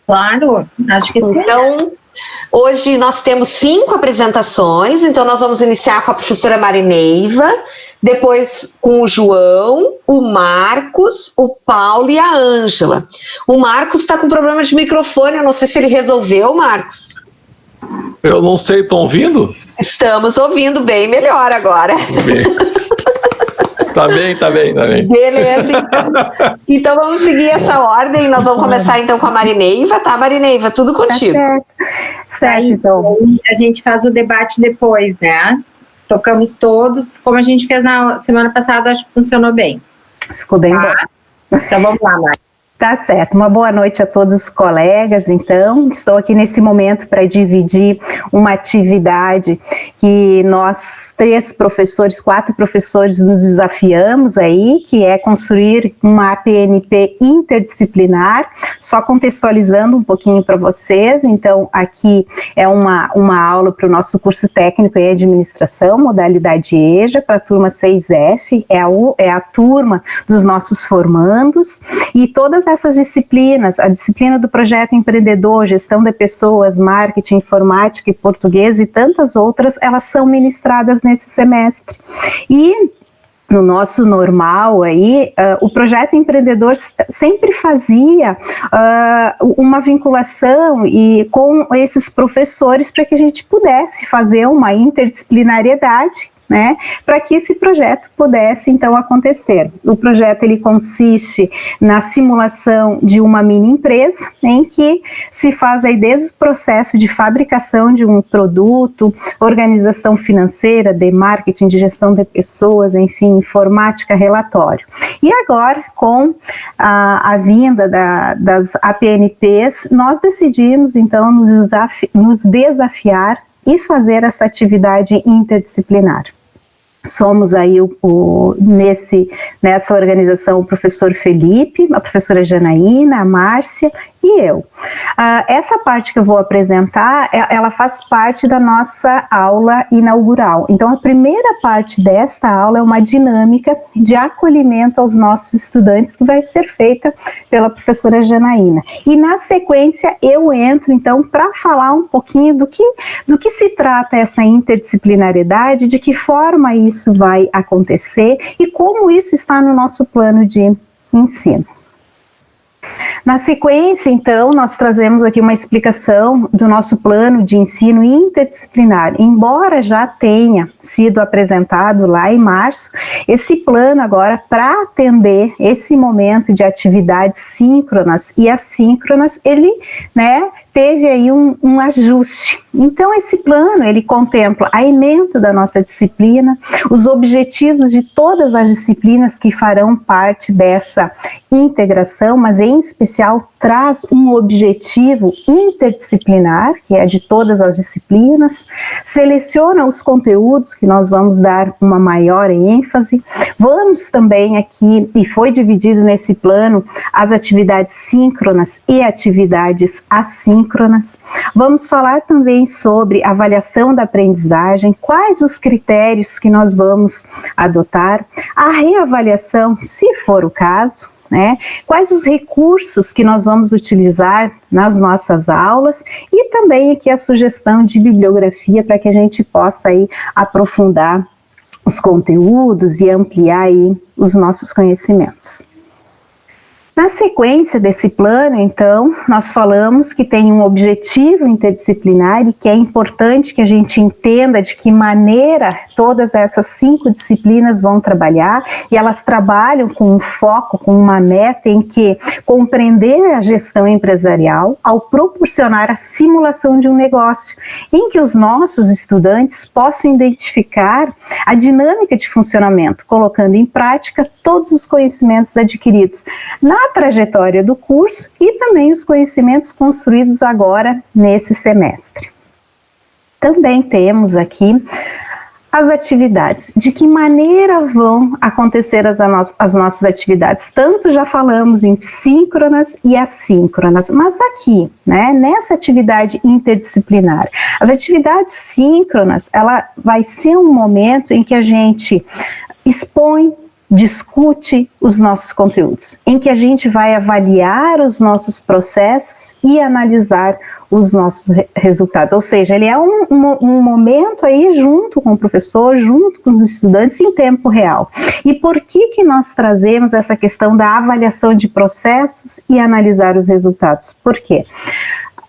Claro, acho que sim. Então, hoje nós temos 5 apresentações, então nós vamos iniciar com a professora Marineiva, depois com o João, o Marcos, o Paulo e a Ângela. O Marcos está com problema de microfone, eu não sei se ele resolveu, Marcos. Eu não sei, estão ouvindo? Estamos ouvindo bem melhor agora. Tá bem. Beleza, então vamos seguir essa ordem. Nós vamos começar então com a Marineiva, tá, Marineiva? Tudo contigo. Tá certo, então. A gente faz o debate depois, né? Tocamos todos, como a gente fez na semana passada, acho que funcionou bem. Ficou bem bom. Então vamos lá, Mari. Tá certo, uma boa noite a todos os colegas, então, estou aqui nesse momento para dividir uma atividade que nós 4 professores nos desafiamos aí, que é construir uma APNP interdisciplinar, só contextualizando um pouquinho para vocês. Então aqui é uma aula para o nosso curso técnico em administração, modalidade EJA, para a turma 6F, é a turma dos nossos formandos, e todas essas disciplinas, a disciplina do projeto empreendedor, gestão de pessoas, marketing, informática e português e tantas outras, elas são ministradas nesse semestre. E no nosso normal aí, o projeto empreendedor sempre fazia uma vinculação com esses professores para que a gente pudesse fazer uma interdisciplinariedade, né, para que esse projeto pudesse então acontecer. O projeto ele consiste na simulação de uma mini empresa em que se faz aí desde o processo de fabricação de um produto, organização financeira, de marketing, de gestão de pessoas, enfim, informática, relatório. E agora, com a vinda das APNPs, nós decidimos então nos desafiar e fazer essa atividade interdisciplinar. Somos aí nessa organização o professor Felipe, a professora Janaína, a Márcia e eu. Essa parte que eu vou apresentar, ela faz parte da nossa aula inaugural. Então, a primeira parte desta aula é uma dinâmica de acolhimento aos nossos estudantes que vai ser feita pela professora Janaína. E na sequência eu entro então para falar um pouquinho do que se trata essa interdisciplinariedade, de que forma isso vai acontecer e como isso está no nosso plano de ensino. Na sequência, então, nós trazemos aqui uma explicação do nosso plano de ensino interdisciplinar. Embora já tenha sido apresentado lá em março, esse plano agora, para atender esse momento de atividades síncronas e assíncronas, ele, teve aí um ajuste. Então, esse plano, ele contempla a ementa da nossa disciplina, os objetivos de todas as disciplinas que farão parte dessa integração, mas em especial traz um objetivo interdisciplinar, que é de todas as disciplinas, seleciona os conteúdos que nós vamos dar uma maior ênfase, vamos também aqui, e foi dividido nesse plano, as atividades síncronas e atividades assíncronas, vamos falar também sobre avaliação da aprendizagem, quais os critérios que nós vamos adotar, a reavaliação, se for o caso, quais os recursos que nós vamos utilizar nas nossas aulas e também aqui a sugestão de bibliografia para que a gente possa aí aprofundar os conteúdos e ampliar aí os nossos conhecimentos. Na sequência desse plano, então, nós falamos que tem um objetivo interdisciplinar e que é importante que a gente entenda de que maneira todas essas 5 disciplinas vão trabalhar, e elas trabalham com um foco, com uma meta em que compreender a gestão empresarial ao proporcionar a simulação de um negócio, em que os nossos estudantes possam identificar a dinâmica de funcionamento, colocando em prática todos os conhecimentos adquiridos na trajetória do curso e também os conhecimentos construídos agora nesse semestre. Também temos aqui as atividades, de que maneira vão acontecer as nossas atividades. Tanto já falamos em síncronas e assíncronas, mas aqui, nessa atividade interdisciplinar, as atividades síncronas, ela vai ser um momento em que a gente expõe discute os nossos conteúdos, em que a gente vai avaliar os nossos processos e analisar os nossos resultados. Ou seja, ele é um momento aí junto com o professor, junto com os estudantes em tempo real. E por que nós trazemos essa questão da avaliação de processos e analisar os resultados? Por quê?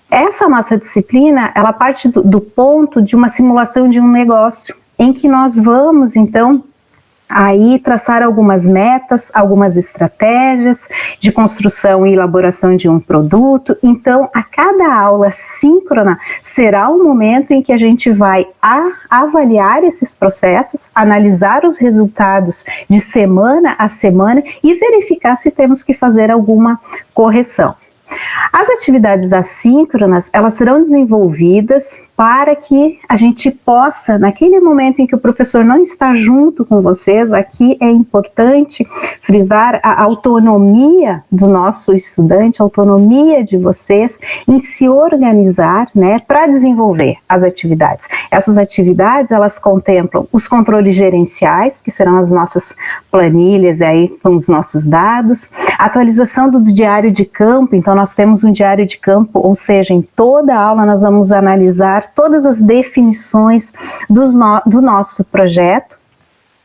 Essa nossa disciplina, ela parte do ponto de uma simulação de um negócio, em que nós vamos, então, aí traçar algumas metas, algumas estratégias de construção e elaboração de um produto. Então, a cada aula síncrona será um momento em que a gente vai avaliar esses processos, analisar os resultados de semana a semana e verificar se temos que fazer alguma correção. As atividades assíncronas, elas serão desenvolvidas para que a gente possa, naquele momento em que o professor não está junto com vocês, aqui é importante frisar a autonomia do nosso estudante, a autonomia de vocês em se organizar, né, para desenvolver as atividades. Essas atividades, elas contemplam os controles gerenciais, que serão as nossas planilhas aí com os nossos dados, a atualização do diário de campo. Então nós temos um diário de campo, ou seja, em toda a aula nós vamos analisar todas as definições do nosso projeto,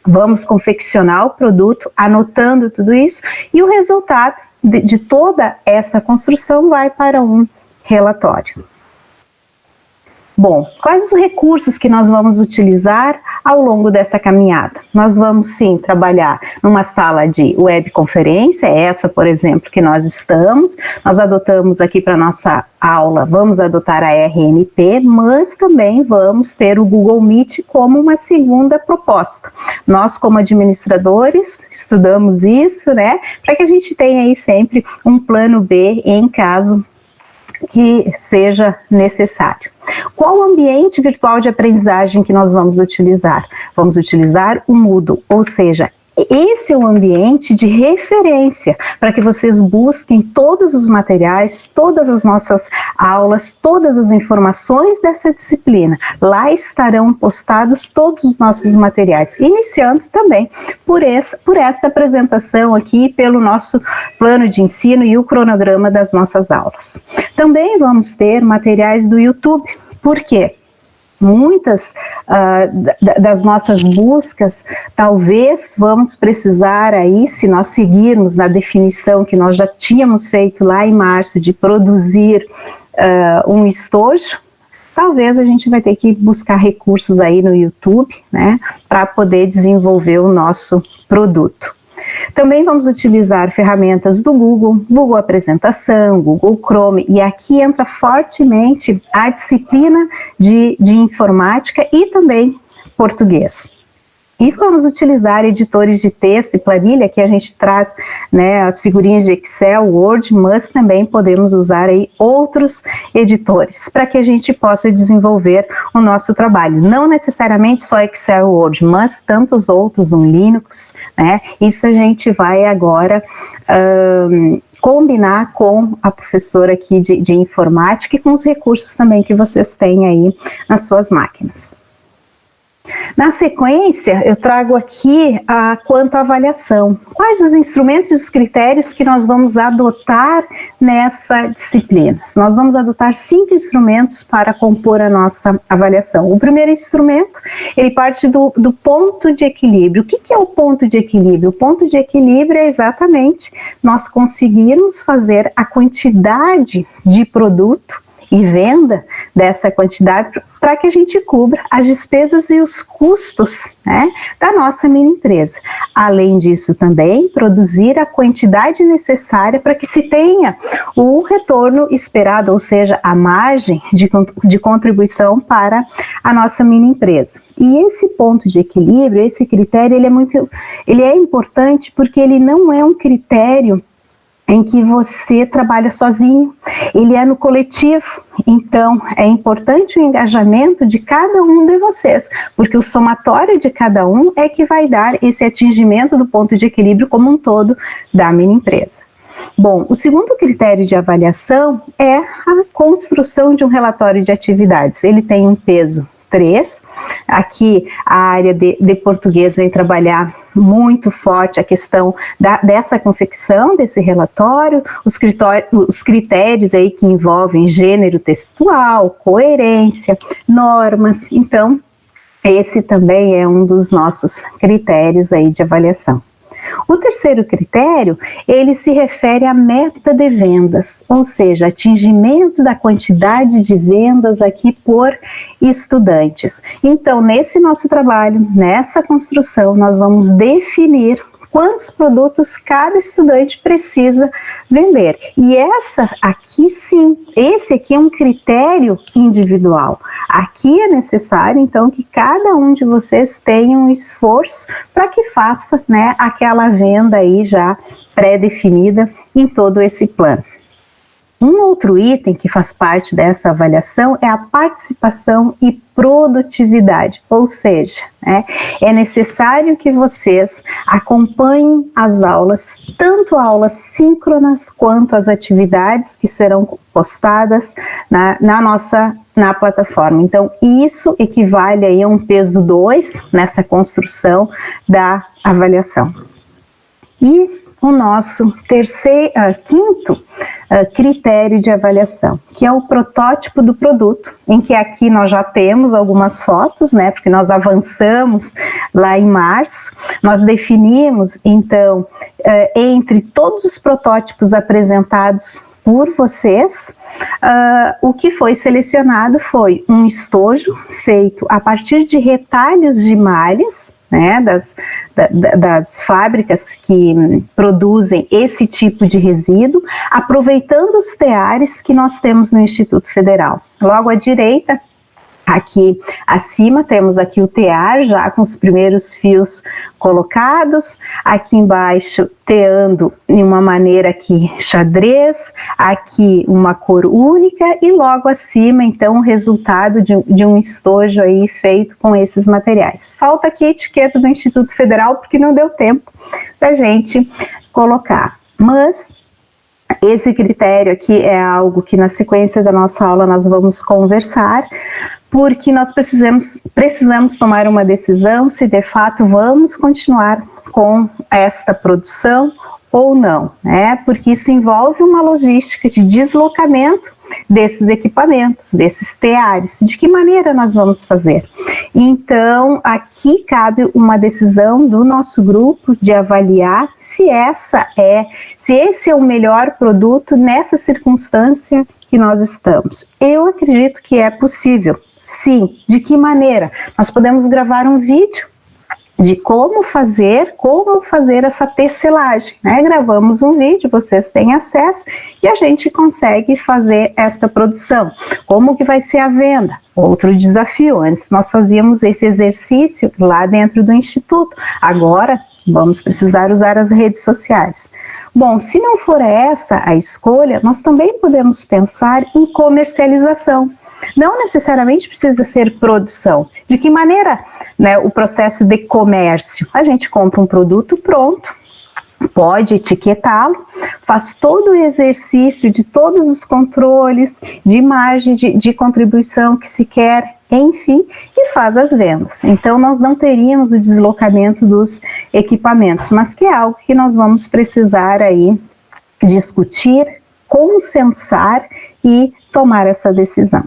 vamos confeccionar o produto, anotando tudo isso, e o resultado de toda essa construção vai para um relatório. Bom, quais os recursos que nós vamos utilizar ao longo dessa caminhada? Nós vamos sim trabalhar numa sala de webconferência, essa, por exemplo, que nós estamos. Nós adotamos aqui para nossa aula, vamos adotar a RNP, mas também vamos ter o Google Meet como uma segunda proposta. Nós, como administradores, estudamos isso, né, para que a gente tenha aí sempre um plano B em caso que seja necessário. Qual o ambiente virtual de aprendizagem que nós vamos utilizar? Vamos utilizar o Moodle, ou seja, esse é o ambiente de referência para que vocês busquem todos os materiais, todas as nossas aulas, todas as informações dessa disciplina. Lá estarão postados todos os nossos materiais, iniciando também por esta apresentação aqui, pelo nosso plano de ensino e o cronograma das nossas aulas. Também vamos ter materiais do YouTube. Por quê? Muitas das nossas buscas, talvez vamos precisar aí, se nós seguirmos na definição que nós já tínhamos feito lá em março, de produzir um estojo, talvez a gente vai ter que buscar recursos aí no YouTube, né, para poder desenvolver o nosso produto. Também vamos utilizar ferramentas do Google Apresentação, Google Chrome, e aqui entra fortemente a disciplina de informática e também português. E vamos utilizar editores de texto e planilha, que a gente traz, né, as figurinhas de Excel, Word, mas também podemos usar aí outros editores para que a gente possa desenvolver o nosso trabalho. Não necessariamente só Excel, Word, mas tantos outros, um Linux, né? Isso a gente vai agora combinar com a professora aqui de informática e com os recursos também que vocês têm aí nas suas máquinas. Na sequência, eu trago aqui quanto à avaliação. Quais os instrumentos e os critérios que nós vamos adotar nessa disciplina? Nós vamos adotar 5 instrumentos para compor a nossa avaliação. O primeiro instrumento, ele parte do ponto de equilíbrio. O que é o ponto de equilíbrio? O ponto de equilíbrio é exatamente nós conseguirmos fazer a quantidade de produto e venda dessa quantidade para que a gente cubra as despesas e os custos, né, da nossa mini empresa. Além disso também, produzir a quantidade necessária para que se tenha o retorno esperado, ou seja, a margem de contribuição para a nossa mini empresa. E esse ponto de equilíbrio, esse critério, ele é importante porque ele não é um critério em que você trabalha sozinho, ele é no coletivo. Então é importante o engajamento de cada um de vocês, porque o somatório de cada um é que vai dar esse atingimento do ponto de equilíbrio como um todo da mini empresa. Bom, o segundo critério de avaliação é a construção de um relatório de atividades. Ele tem um peso 3. Aqui a área de português vem trabalhar muito forte a questão dessa confecção desse relatório, os critérios aí que envolvem gênero textual, coerência, normas. Então, esse também é um dos nossos critérios aí de avaliação. O terceiro critério, ele se refere à meta de vendas, ou seja, atingimento da quantidade de vendas aqui por estudantes. Então, nesse nosso trabalho, nessa construção, nós vamos definir quantos produtos cada estudante precisa vender. E essa aqui sim, esse aqui é um critério individual. Aqui é necessário, então, que cada um de vocês tenha um esforço para que faça, né, aquela venda aí já pré-definida em todo esse plano. Um outro item que faz parte dessa avaliação é a participação e produtividade, ou seja, né, é necessário que vocês acompanhem as aulas, tanto aulas síncronas quanto as atividades que serão postadas na plataforma. Então, isso equivale aí a um peso 2 nessa construção da avaliação. E o nosso quinto critério de avaliação, que é o protótipo do produto, em que aqui nós já temos algumas fotos, né, porque nós avançamos lá em março, nós definimos, então, entre todos os protótipos apresentados por vocês, o que foi selecionado foi um estojo feito a partir de retalhos de malhas, né, das fábricas que produzem esse tipo de resíduo, aproveitando os teares que nós temos no Instituto Federal. Logo à direita, aqui acima, temos aqui o tear já com os primeiros fios colocados, aqui embaixo teando em uma maneira aqui xadrez, aqui uma cor única e logo acima então o resultado de um estojo aí feito com esses materiais. Falta aqui a etiqueta do Instituto Federal porque não deu tempo da gente colocar, mas esse critério aqui é algo que na sequência da nossa aula nós vamos conversar, porque nós precisamos tomar uma decisão se de fato vamos continuar com esta produção ou não, né? Porque isso envolve uma logística de deslocamento desses equipamentos, desses teares, de que maneira nós vamos fazer. Então, aqui cabe uma decisão do nosso grupo de avaliar se esse é o melhor produto nessa circunstância que nós estamos. Eu acredito que é possível. Sim, de que maneira? Nós podemos gravar um vídeo de como fazer essa tecelagem, né? Gravamos um vídeo, vocês têm acesso e a gente consegue fazer esta produção. Como que vai ser a venda? Outro desafio, antes nós fazíamos esse exercício lá dentro do Instituto, agora vamos precisar usar as redes sociais. Bom, se não for essa a escolha, nós também podemos pensar em comercialização. Não necessariamente precisa ser produção. De que maneira, né, o processo de comércio? A gente compra um produto pronto, pode etiquetá-lo, faz todo o exercício de todos os controles, de margem de contribuição que se quer, enfim, e faz as vendas. Então, nós não teríamos o deslocamento dos equipamentos, mas que é algo que nós vamos precisar aí discutir, consensar e tomar essa decisão.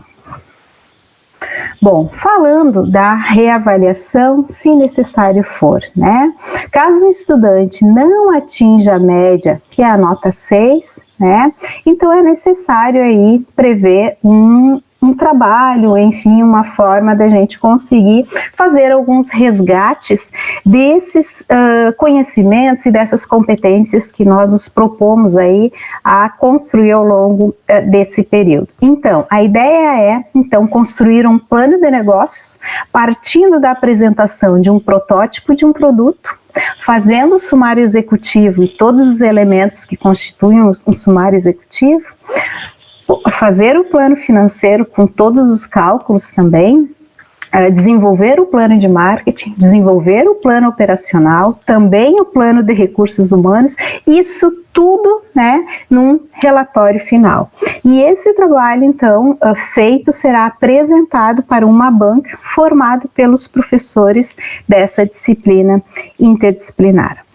Bom, falando da reavaliação, se necessário for, né? Caso o estudante não atinja a média, que é a nota 6, né? Então é necessário aí prever um trabalho, enfim, uma forma da gente conseguir fazer alguns resgates desses conhecimentos e dessas competências que nós nos propomos aí a construir ao longo desse período. Então, a ideia é, então, construir um plano de negócios partindo da apresentação de um protótipo de um produto, fazendo o sumário executivo e todos os elementos que constituem um sumário executivo, fazer o plano financeiro com todos os cálculos também, desenvolver o plano de marketing, desenvolver o plano operacional, também o plano de recursos humanos, isso tudo, né, num relatório final. E esse trabalho, então, feito, será apresentado para uma banca formada pelos professores dessa disciplina interdisciplinar.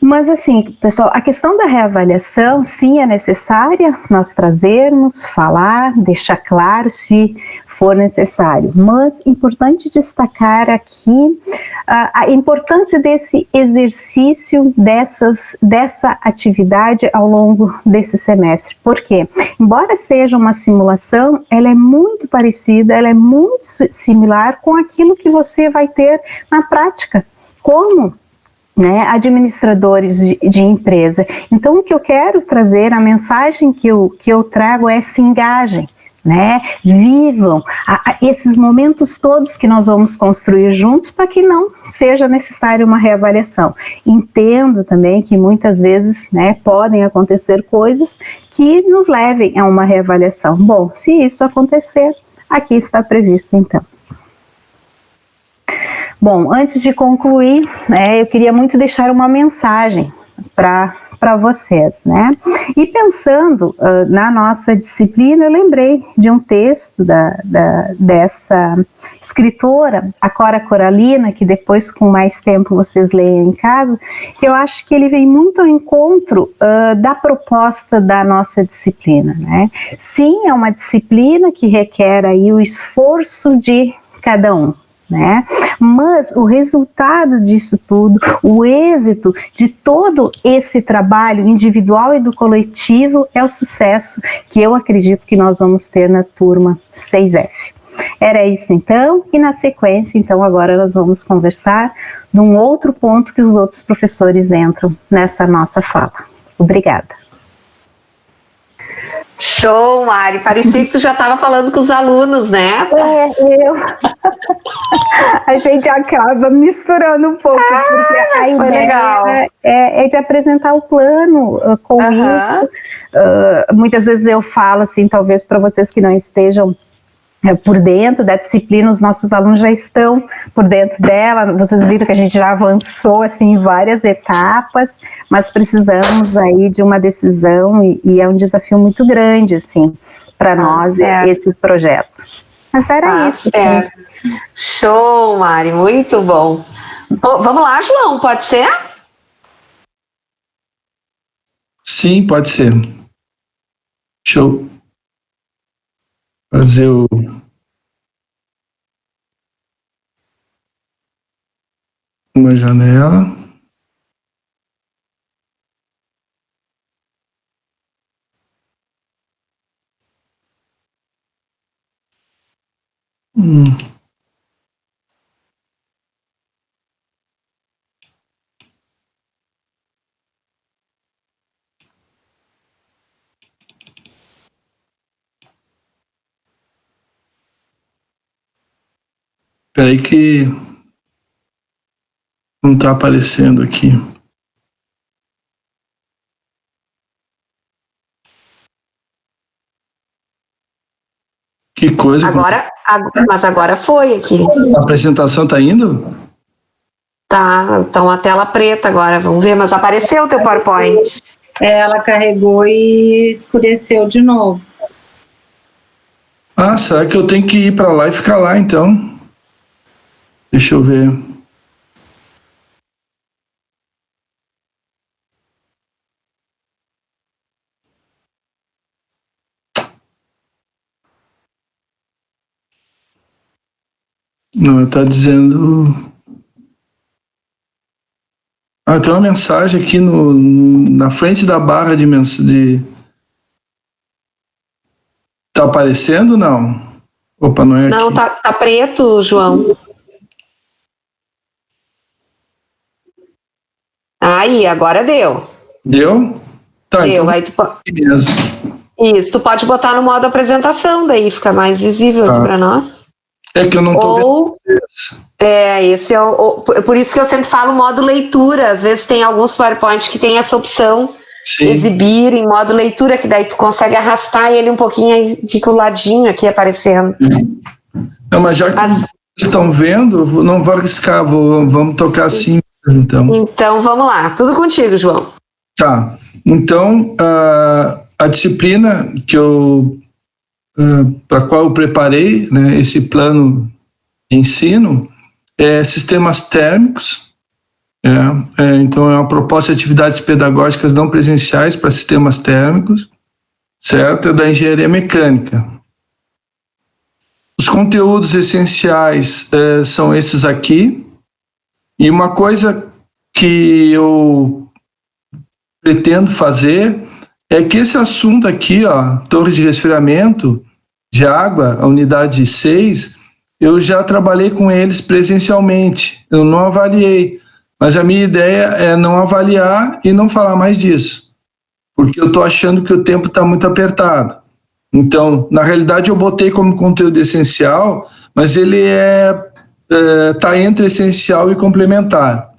Mas assim, pessoal, a questão da reavaliação, sim, é necessária nós trazermos, falar, deixar claro se for necessário, mas importante destacar aqui a importância desse exercício, dessa atividade ao longo desse semestre. Por quê? Embora seja uma simulação, ela é muito parecida, ela é muito similar com aquilo que você vai ter na prática, como, né, administradores de empresa. Então, o que eu quero trazer, a mensagem que eu trago é: se engajem, né? Vivam esses momentos todos que nós vamos construir juntos, para que não seja necessário uma reavaliação. Entendo também que muitas vezes, né, podem acontecer coisas que nos levem a uma reavaliação. Bom, se isso acontecer, aqui está previsto então. Bom, antes de concluir, eu queria muito deixar uma mensagem para vocês, né? E pensando na nossa disciplina, eu lembrei de um texto dessa escritora, a Cora Coralina, que depois, com mais tempo, vocês leiam em casa, que eu acho que ele vem muito ao encontro da proposta da nossa disciplina, né? Sim, é uma disciplina que requer aí o esforço de cada um, né? Mas o resultado disso tudo, o êxito de todo esse trabalho individual e do coletivo é o sucesso que eu acredito que nós vamos ter na turma 6F. Era isso então, e na sequência, então, agora nós vamos conversar num outro ponto que os outros professores entram nessa nossa fala. Obrigada. Show, Mari. Parecia que tu já estava falando com os alunos, né? A gente acaba misturando um pouco, porque a ideia é de apresentar o plano com isso. Muitas vezes eu falo assim, talvez para vocês que não estejam por dentro da disciplina, os nossos alunos já estão por dentro dela. Vocês viram que a gente já avançou assim em várias etapas, mas precisamos aí de uma decisão e é um desafio muito grande assim para nós esse projeto. Mas era isso. Assim. Show, Mari, muito bom. Vamos lá, João, pode ser? Sim, pode ser. Show. Fazer uma janela. Peraí que não está aparecendo aqui. Que coisa. Mas agora foi aqui. A apresentação está indo? Tá, então a tela preta agora, vamos ver, mas apareceu o teu PowerPoint. Ela carregou e escureceu de novo. Ah, será que eu tenho que ir para lá e ficar lá, então? Deixa eu ver. Não, está dizendo... Ah, tem uma mensagem aqui na frente da barra de... Tá aparecendo, não? Opa, não é aqui. Não, tá preto, João. Aí, agora deu. Deu? Tá, deu. Então... Aí Isso, tu pode botar no modo apresentação, daí fica mais visível aqui para nós. É que eu não tô vendo. Esse é por isso que eu sempre falo modo leitura. Às vezes tem alguns PowerPoint que tem essa opção. Sim. Exibir em modo leitura, que daí tu consegue arrastar ele um pouquinho e fica o ladinho aqui aparecendo. Não, mas Estão vendo? Não vou arriscar, vamos tocar assim, então. Então, vamos lá. Tudo contigo, João. Tá. Então, a disciplina para a qual eu preparei, né, esse plano de ensino é sistemas térmicos. Então, é uma proposta de atividades pedagógicas não presenciais para sistemas térmicos, certo? É da engenharia mecânica. Os conteúdos essenciais são esses aqui. E uma coisa que eu pretendo fazer é que esse assunto aqui, ó, torre de resfriamento de água, a unidade 6, eu já trabalhei com eles presencialmente. Eu não avaliei, mas a minha ideia é não avaliar e não falar mais disso, porque eu estou achando que o tempo está muito apertado. Então, na realidade, eu botei como conteúdo essencial, mas ele está entre essencial e complementar.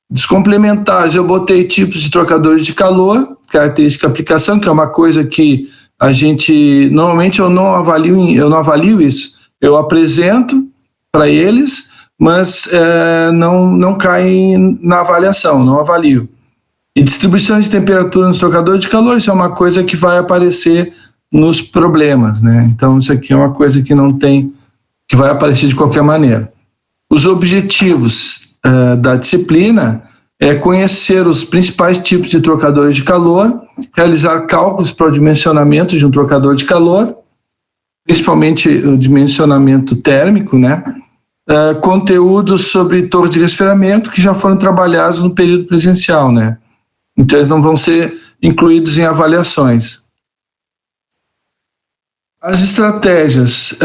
Dos complementares, eu botei tipos de trocadores de calor, característica de aplicação, que é uma coisa que a gente, normalmente eu não avalio isso. Eu apresento para eles, mas não cai na avaliação, não avalio. E distribuição de temperatura nos trocadores de calor, isso é uma coisa que vai aparecer nos problemas, né? Então, isso aqui é uma coisa que não tem, que vai aparecer de qualquer maneira. Os objetivos da disciplina é conhecer os principais tipos de trocadores de calor, realizar cálculos para o dimensionamento de um trocador de calor, principalmente o dimensionamento térmico, né? Conteúdos sobre torre de resfriamento que já foram trabalhados no período presencial, né? Então, eles não vão ser incluídos em avaliações. As estratégias,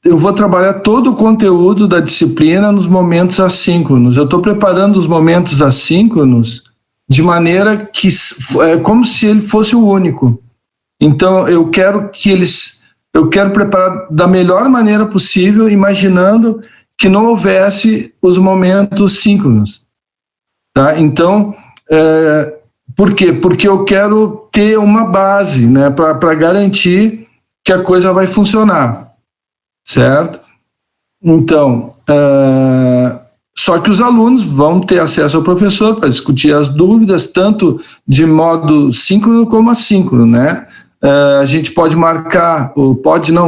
eu vou trabalhar todo o conteúdo da disciplina nos momentos assíncronos. Eu estou preparando os momentos assíncronos de maneira que como se ele fosse o único. Então, eu quero preparar da melhor maneira possível, imaginando que não houvesse os momentos síncronos. Tá? Então, por quê? Porque eu quero ter uma base, né, para garantir que a coisa vai funcionar, certo? Então, só que os alunos vão ter acesso ao professor para discutir as dúvidas, tanto de modo síncrono como assíncrono, né? A gente pode marcar, ou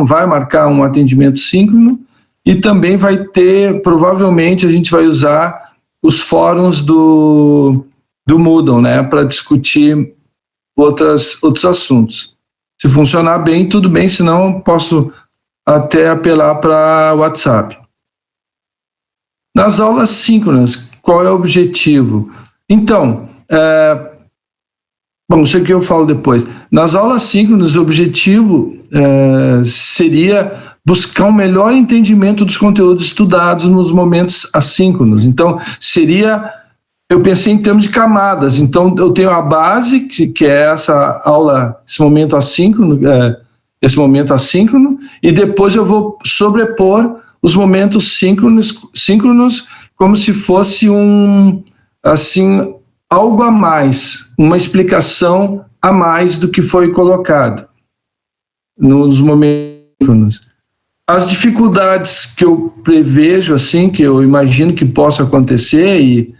vai marcar um atendimento síncrono, e também vai ter, provavelmente a gente vai usar os fóruns do Moodle, né, para discutir outros assuntos. Se funcionar bem, tudo bem, senão posso até apelar para WhatsApp. Nas aulas síncronas, qual é o objetivo? Então, isso aqui eu falo depois. Nas aulas síncronas, o objetivo seria buscar um melhor entendimento dos conteúdos estudados nos momentos assíncronos. Então, eu pensei em termos de camadas. Então, eu tenho a base, que é essa aula, esse momento assíncrono, e depois eu vou sobrepor os momentos síncronos como se fosse algo a mais, uma explicação a mais do que foi colocado nos momentos síncronos. As dificuldades que eu prevejo, que eu imagino que possa acontecer e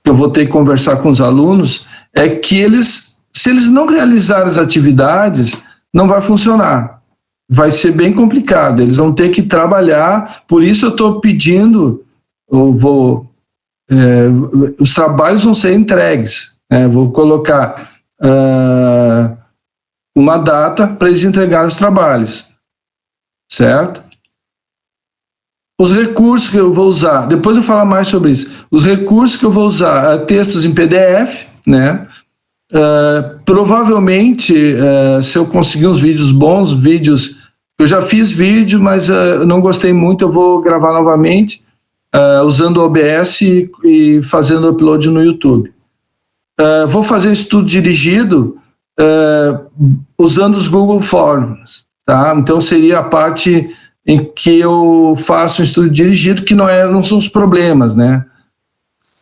que eu vou ter que conversar com os alunos, é que se eles não realizarem as atividades, não vai funcionar. Vai ser bem complicado, eles vão ter que trabalhar, por isso eu estou pedindo, os trabalhos vão ser entregues, vou colocar uma data para eles entregarem os trabalhos, certo? Os recursos que eu vou usar, depois eu vou falar mais sobre isso. Os recursos que eu vou usar, textos em PDF, né? Provavelmente, se eu conseguir uns vídeos bons, eu já fiz vídeo, mas eu não gostei muito, eu vou gravar novamente, usando o OBS e fazendo upload no YouTube. Vou fazer estudo dirigido usando os Google Forms, tá? Então seria a parte em que eu faço um estudo dirigido, que não são os problemas, né?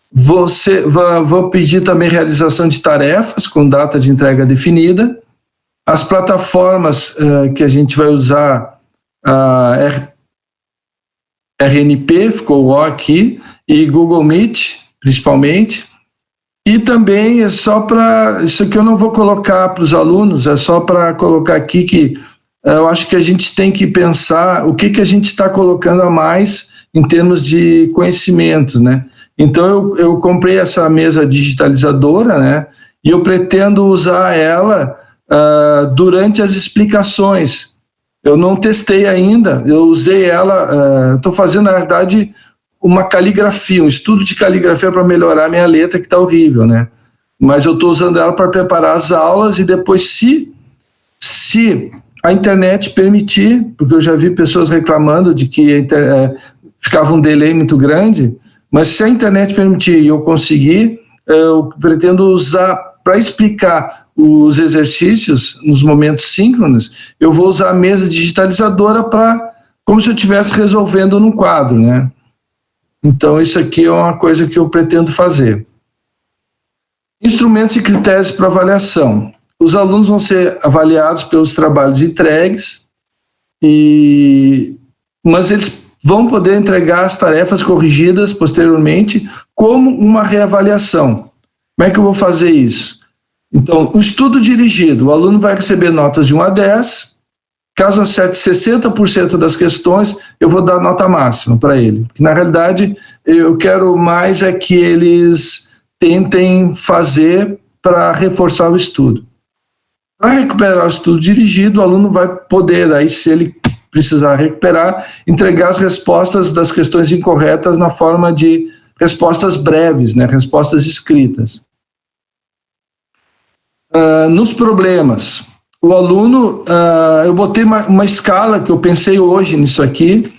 Vou pedir também realização de tarefas com data de entrega definida. As plataformas que a gente vai usar, RNP, ficou o O aqui, e Google Meet, principalmente. E também é só para... Isso aqui eu não vou colocar para os alunos, é só para colocar aqui que eu acho que a gente tem que pensar o que a gente está colocando a mais em termos de conhecimento, né? Então, eu comprei essa mesa digitalizadora, né? E eu pretendo usar ela durante as explicações. Eu não testei ainda, eu usei ela, estou fazendo, na verdade, uma caligrafia, um estudo de caligrafia para melhorar a minha letra, que está horrível, né? Mas eu estou usando ela para preparar as aulas e depois, se a internet permitir, porque eu já vi pessoas reclamando de que ficava um delay muito grande, mas se a internet permitir e eu conseguir, eu pretendo usar para explicar os exercícios nos momentos síncronos, eu vou usar a mesa digitalizadora como se eu estivesse resolvendo num quadro, né? Então, isso aqui é uma coisa que eu pretendo fazer. Instrumentos e critérios para avaliação. Os alunos vão ser avaliados pelos trabalhos entregues, mas eles vão poder entregar as tarefas corrigidas posteriormente como uma reavaliação. Como é que eu vou fazer isso? Então, o estudo dirigido, o aluno vai receber notas de 1 a 10, caso acerte 60% das questões, eu vou dar nota máxima para ele. Porque, na realidade, eu quero mais é que eles tentem fazer para reforçar o estudo. Para recuperar o estudo dirigido, o aluno vai poder, aí, se ele precisar recuperar, entregar as respostas das questões incorretas na forma de respostas breves, né, respostas escritas. Nos problemas, o aluno, eu botei uma escala que eu pensei hoje nisso aqui,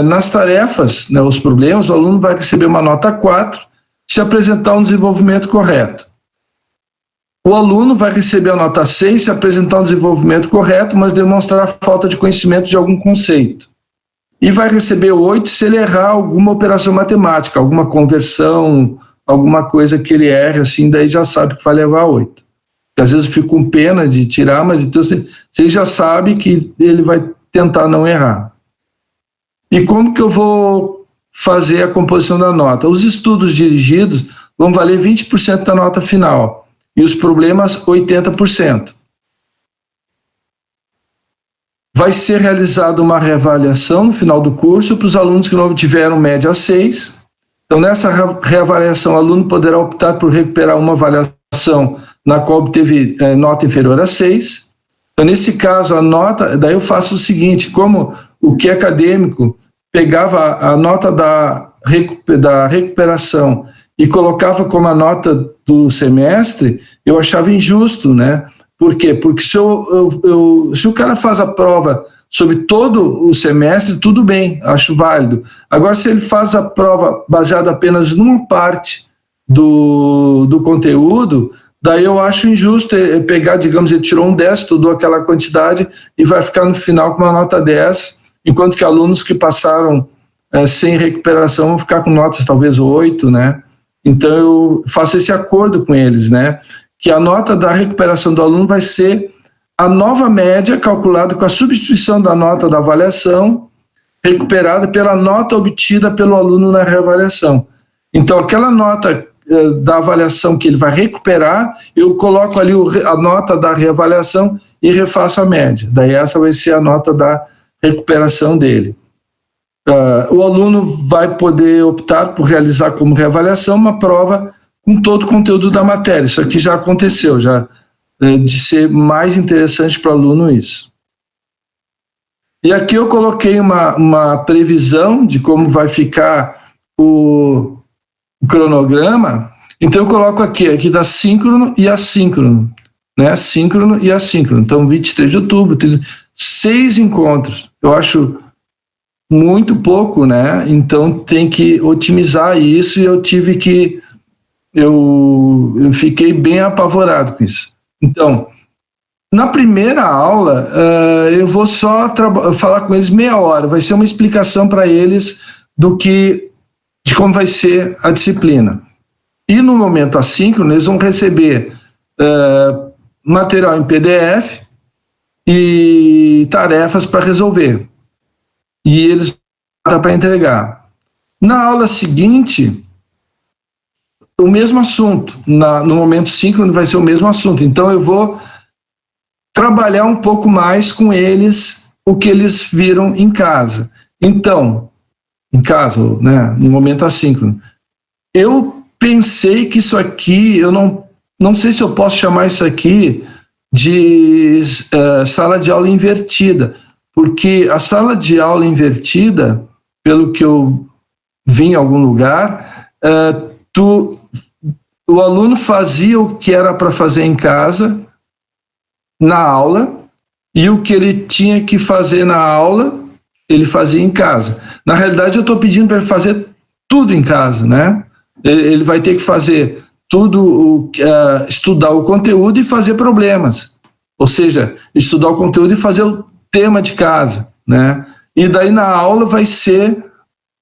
nas tarefas, né, os problemas, o aluno vai receber uma nota 4 se apresentar um desenvolvimento correto. O aluno vai receber a nota 6 se apresentar um desenvolvimento correto, mas demonstrar a falta de conhecimento de algum conceito. E vai receber 8 se ele errar alguma operação matemática, alguma conversão, alguma coisa que ele erre, assim, daí já sabe que vai levar 8. Às vezes eu fico com pena de tirar, mas então você já sabe que ele vai tentar não errar. E como que eu vou fazer a composição da nota? Os estudos dirigidos vão valer 20% da nota final e os problemas 80%. Vai ser realizada uma reavaliação no final do curso para os alunos que não obtiveram média 6. Então, nessa reavaliação, o aluno poderá optar por recuperar uma avaliação na qual obteve nota inferior a 6. Então, nesse caso, a nota, daí eu faço o seguinte, como o que acadêmico pegava a nota da recuperação e colocava como a nota do semestre, eu achava injusto, né? Por quê? Porque se o cara faz a prova sobre todo o semestre, tudo bem, acho válido. Agora, se ele faz a prova baseada apenas numa parte do conteúdo, daí eu acho injusto pegar, digamos, ele tirou um 10, estudou aquela quantidade e vai ficar no final com uma nota 10, enquanto que alunos que passaram sem recuperação vão ficar com notas talvez 8, né? Então eu faço esse acordo com eles, né? Que a nota da recuperação do aluno vai ser a nova média calculada com a substituição da nota da avaliação recuperada pela nota obtida pelo aluno na reavaliação. Então, aquela nota da avaliação que ele vai recuperar, eu coloco ali a nota da reavaliação e refaço a média. Daí essa vai ser a nota da recuperação dele. O aluno vai poder optar por realizar como reavaliação uma prova com todo o conteúdo da matéria. Isso aqui já aconteceu, já de ser mais interessante para o aluno isso. E aqui eu coloquei uma previsão de como vai ficar o cronograma. Então eu coloco aqui dá síncrono e assíncrono, né? Síncrono e assíncrono. Então 23 de outubro, 6 encontros. Eu acho muito pouco, né? Então tem que otimizar isso e eu fiquei bem apavorado com isso. Então, na primeira aula, eu vou só falar com eles meia hora, vai ser uma explicação para eles de como vai ser a disciplina. E no momento assíncrono, eles vão receber material em PDF e tarefas para resolver. E eles para entregar. Na aula seguinte, o mesmo assunto. No momento síncrono vai ser o mesmo assunto. Então, eu vou trabalhar um pouco mais com eles o que eles viram em casa. Então, em casa, né, no momento assíncrono, eu pensei que isso aqui, eu não sei se eu posso chamar isso aqui de sala de aula invertida, porque a sala de aula invertida, pelo que eu vi em algum lugar, o aluno fazia o que era para fazer em casa, na aula, e o que ele tinha que fazer na aula, ele fazia em casa. Na realidade, eu estou pedindo para ele fazer tudo em casa, né? Ele vai ter que fazer tudo, estudar o conteúdo e fazer problemas. Ou seja, estudar o conteúdo e fazer o tema de casa, né? E daí na aula vai ser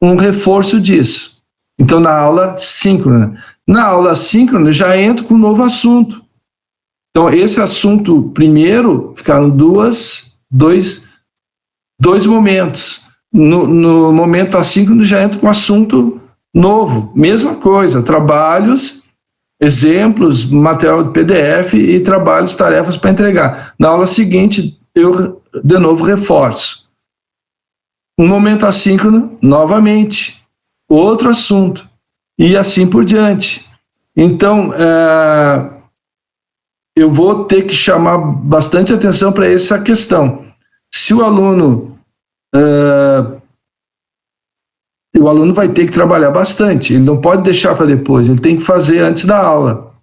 um reforço disso. Então, na aula síncrona. Na aula síncrona, eu já entro com um novo assunto. Então, esse assunto primeiro, ficaram dois momentos. No momento assíncrono, já entra com assunto novo. Mesma coisa, trabalhos, exemplos, material de PDF e trabalhos, tarefas para entregar. Na aula seguinte, eu, de novo, reforço. Um momento assíncrono, novamente, outro assunto, e assim por diante. Então, eu vou ter que chamar bastante atenção para essa questão. Se o aluno vai ter que trabalhar bastante, ele não pode deixar para depois, ele tem que fazer antes da aula.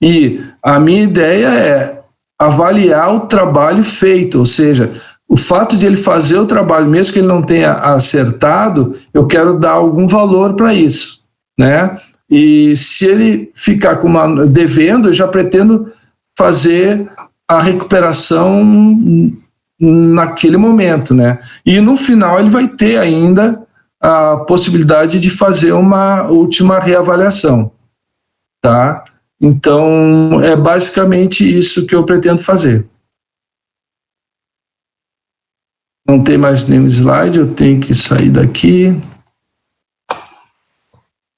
E a minha ideia é avaliar o trabalho feito, ou seja, o fato de ele fazer o trabalho, mesmo que ele não tenha acertado, eu quero dar algum valor para isso, né? E se ele ficar devendo, eu já pretendo fazer a recuperação naquele momento, né? E no final ele vai ter ainda a possibilidade de fazer uma última reavaliação, tá? Então, é basicamente isso que eu pretendo fazer. Não tem mais nenhum slide, eu tenho que sair daqui.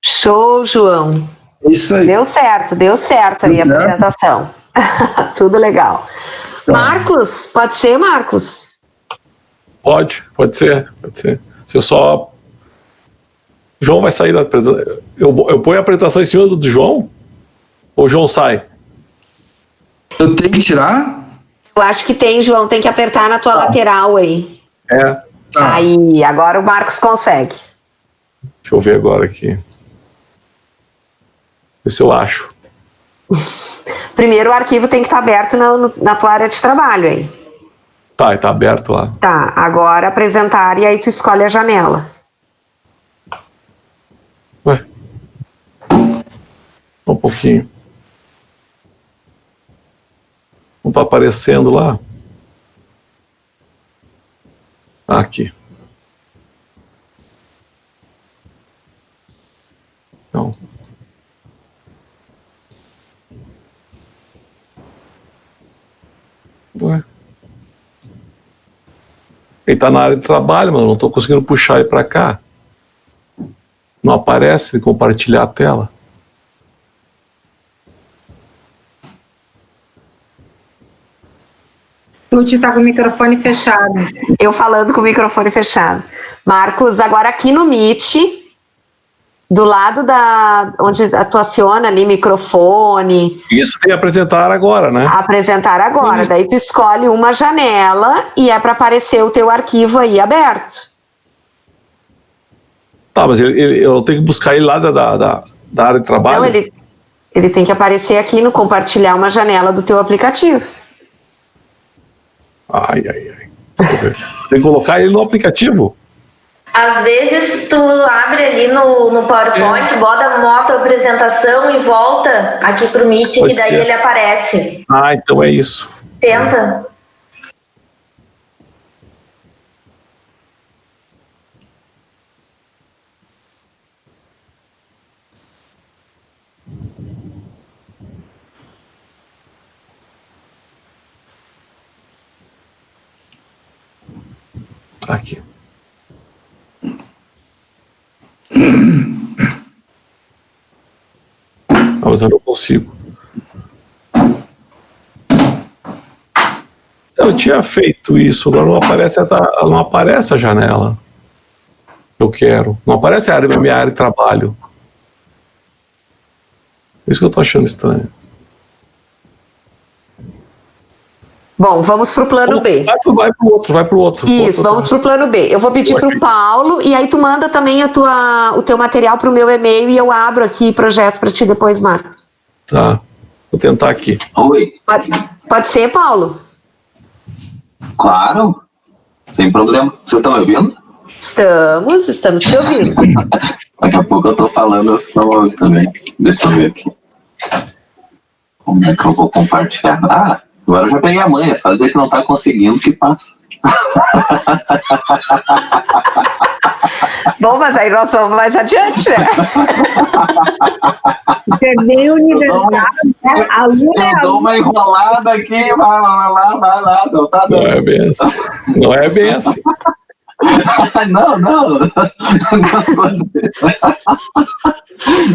Show, João. É isso aí. Deu certo aí a apresentação. Tudo legal. Tá. Marcos, pode ser, Marcos? Pode ser. Se eu só... João vai sair da apresentação. Eu ponho a apresentação em cima do João? Ou o João sai? Eu tenho que tirar? Eu acho que tem, João. Tem que apertar na tua lateral aí. Tá. Aí, agora o Marcos consegue. Deixa eu ver agora aqui. Ver se eu acho. Primeiro o arquivo tem que estar aberto na tua área de trabalho aí. Tá aberto lá. Tá, agora apresentar e aí tu escolhe a janela. Ué. Um pouquinho. Não tá aparecendo lá? Aqui. Não. Ué. Ele está na área de trabalho, mas eu não estou conseguindo puxar ele para cá. Não aparece compartilhar a tela. Tuti está com o microfone fechado. Eu falando com o microfone fechado. Marcos, agora aqui no Meet, do lado onde tu aciona ali microfone. Isso tem que apresentar agora, né? Apresentar agora. Isso. Daí tu escolhe uma janela e é para aparecer o teu arquivo aí aberto. Tá, mas eu tenho que buscar ele lá da área de trabalho? Não, ele tem que aparecer aqui no compartilhar uma janela do teu aplicativo. Ai. Tem que colocar ele no aplicativo? Às vezes tu abre ali no PowerPoint, bota a moto apresentação e volta aqui pro Meet e daí ele aparece. Ah, então é isso. Tenta. Aqui. mas eu não consigo. Eu tinha feito isso, agora não aparece a janela. Eu quero. Não aparece a minha área de trabalho. Isso que eu tô achando estranho. Bom, vamos pro plano B. Vai pro outro. Isso, vamos pro plano B. Eu vou pedir pro Paulo, e aí tu manda também o teu material pro meu e-mail e eu abro aqui projeto para ti depois, Marcos. Tá, vou tentar aqui. Oi. Pode ser, Paulo? Claro, sem problema. Vocês estão me ouvindo? Estamos te ouvindo. Daqui a pouco eu tô falando, vocês estão ouvindo também. Deixa eu ver aqui. Como é que eu vou compartilhar? Ah, agora eu já peguei a manha, só dizer que não tá conseguindo, que passa. Bom, mas aí nós vamos mais adiante, né? Isso é bem universal, né? Eu dou uma enrolada aqui, vai lá, não tá dando. Não é bem assim. Não é bem assim.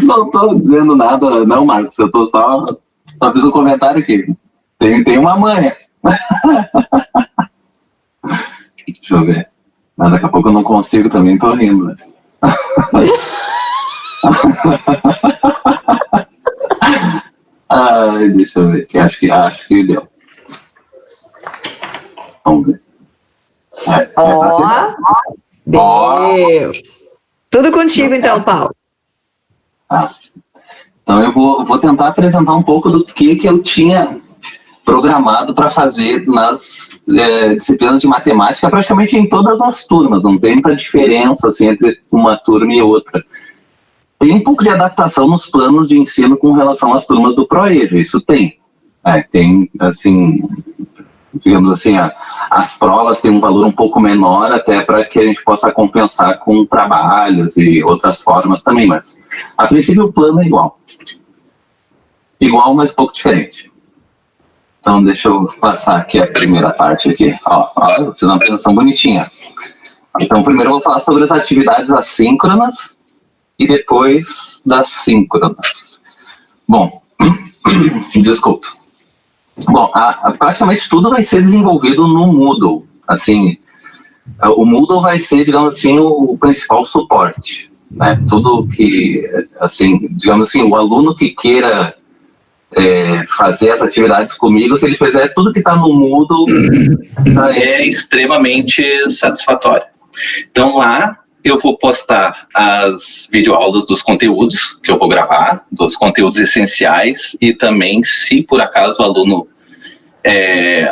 Não tô dizendo nada, não, Marcos. Eu tô só fiz um comentário aqui. Tem uma manha. Deixa eu ver. Mas daqui a pouco eu não consigo também, tô rindo. Né? Ai, deixa eu ver. Acho que deu. Vamos ver. Deu. Tudo contigo então, Paulo. Tá. Então eu vou tentar apresentar um pouco do que eu tinha programado para fazer nas disciplinas de matemática, praticamente em todas as turmas. Não tem muita diferença assim, entre uma turma e outra. Tem um pouco de adaptação nos planos de ensino com relação às turmas do ProEjo, isso tem. Tem, assim, digamos assim, as provas têm um valor um pouco menor até para que a gente possa compensar com trabalhos e outras formas também, mas a princípio o plano é igual. Igual, mas um pouco diferente. Então deixa eu passar aqui a primeira parte aqui. Eu fiz uma apresentação bonitinha. Então primeiro eu vou falar sobre as atividades assíncronas e depois das síncronas. Bom, desculpa. Bom, praticamente tudo vai ser desenvolvido no Moodle. Assim, o Moodle vai ser, digamos assim, o principal suporte, né? Tudo que, assim, digamos assim, o aluno que queira fazer as atividades comigo, se ele fizer tudo que está no Moodle, é extremamente satisfatório. Então lá eu vou postar as videoaulas dos conteúdos que eu vou gravar, dos conteúdos essenciais, e também, se por acaso o aluno,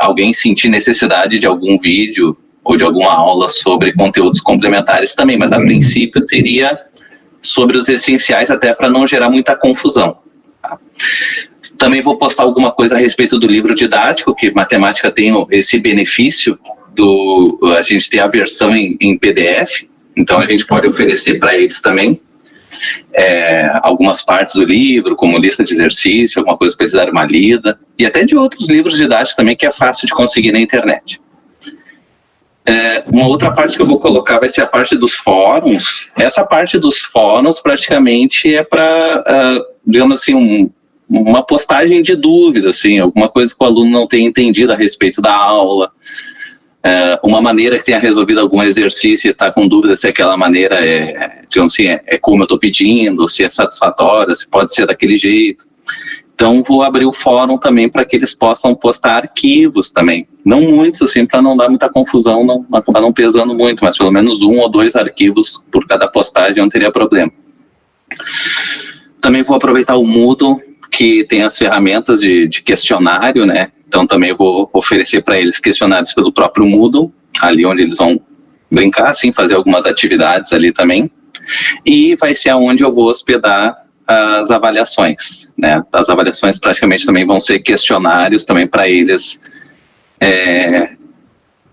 alguém sentir necessidade de algum vídeo ou de alguma aula sobre conteúdos complementares também, mas a princípio seria sobre os essenciais, até para não gerar muita confusão. Tá? Também vou postar alguma coisa a respeito do livro didático, que matemática tem esse benefício a gente ter a versão em PDF, então a gente pode oferecer para eles também algumas partes do livro, como lista de exercício, alguma coisa para eles darem uma lida, e até de outros livros didáticos também, que é fácil de conseguir na internet. Uma outra parte que eu vou colocar vai ser a parte dos fóruns. Essa parte dos fóruns praticamente é para, digamos assim, uma postagem de dúvida, assim, alguma coisa que o aluno não tenha entendido a respeito da aula, uma maneira que tenha resolvido algum exercício e está com dúvida se aquela maneira digamos assim, como eu estou pedindo, se é satisfatória, se pode ser daquele jeito. Então vou abrir o fórum também para que eles possam postar arquivos também, não muitos assim, para não dar muita confusão, não acabar não pesando muito, mas pelo menos 1 ou 2 arquivos por cada postagem, não teria problema. Também vou aproveitar o Moodle, que tem as ferramentas de questionário, né? Então também vou oferecer para eles questionários pelo próprio Moodle, ali onde eles vão brincar, assim, fazer algumas atividades ali também. E vai ser onde eu vou hospedar as avaliações, né? As avaliações praticamente também vão ser questionários também para eles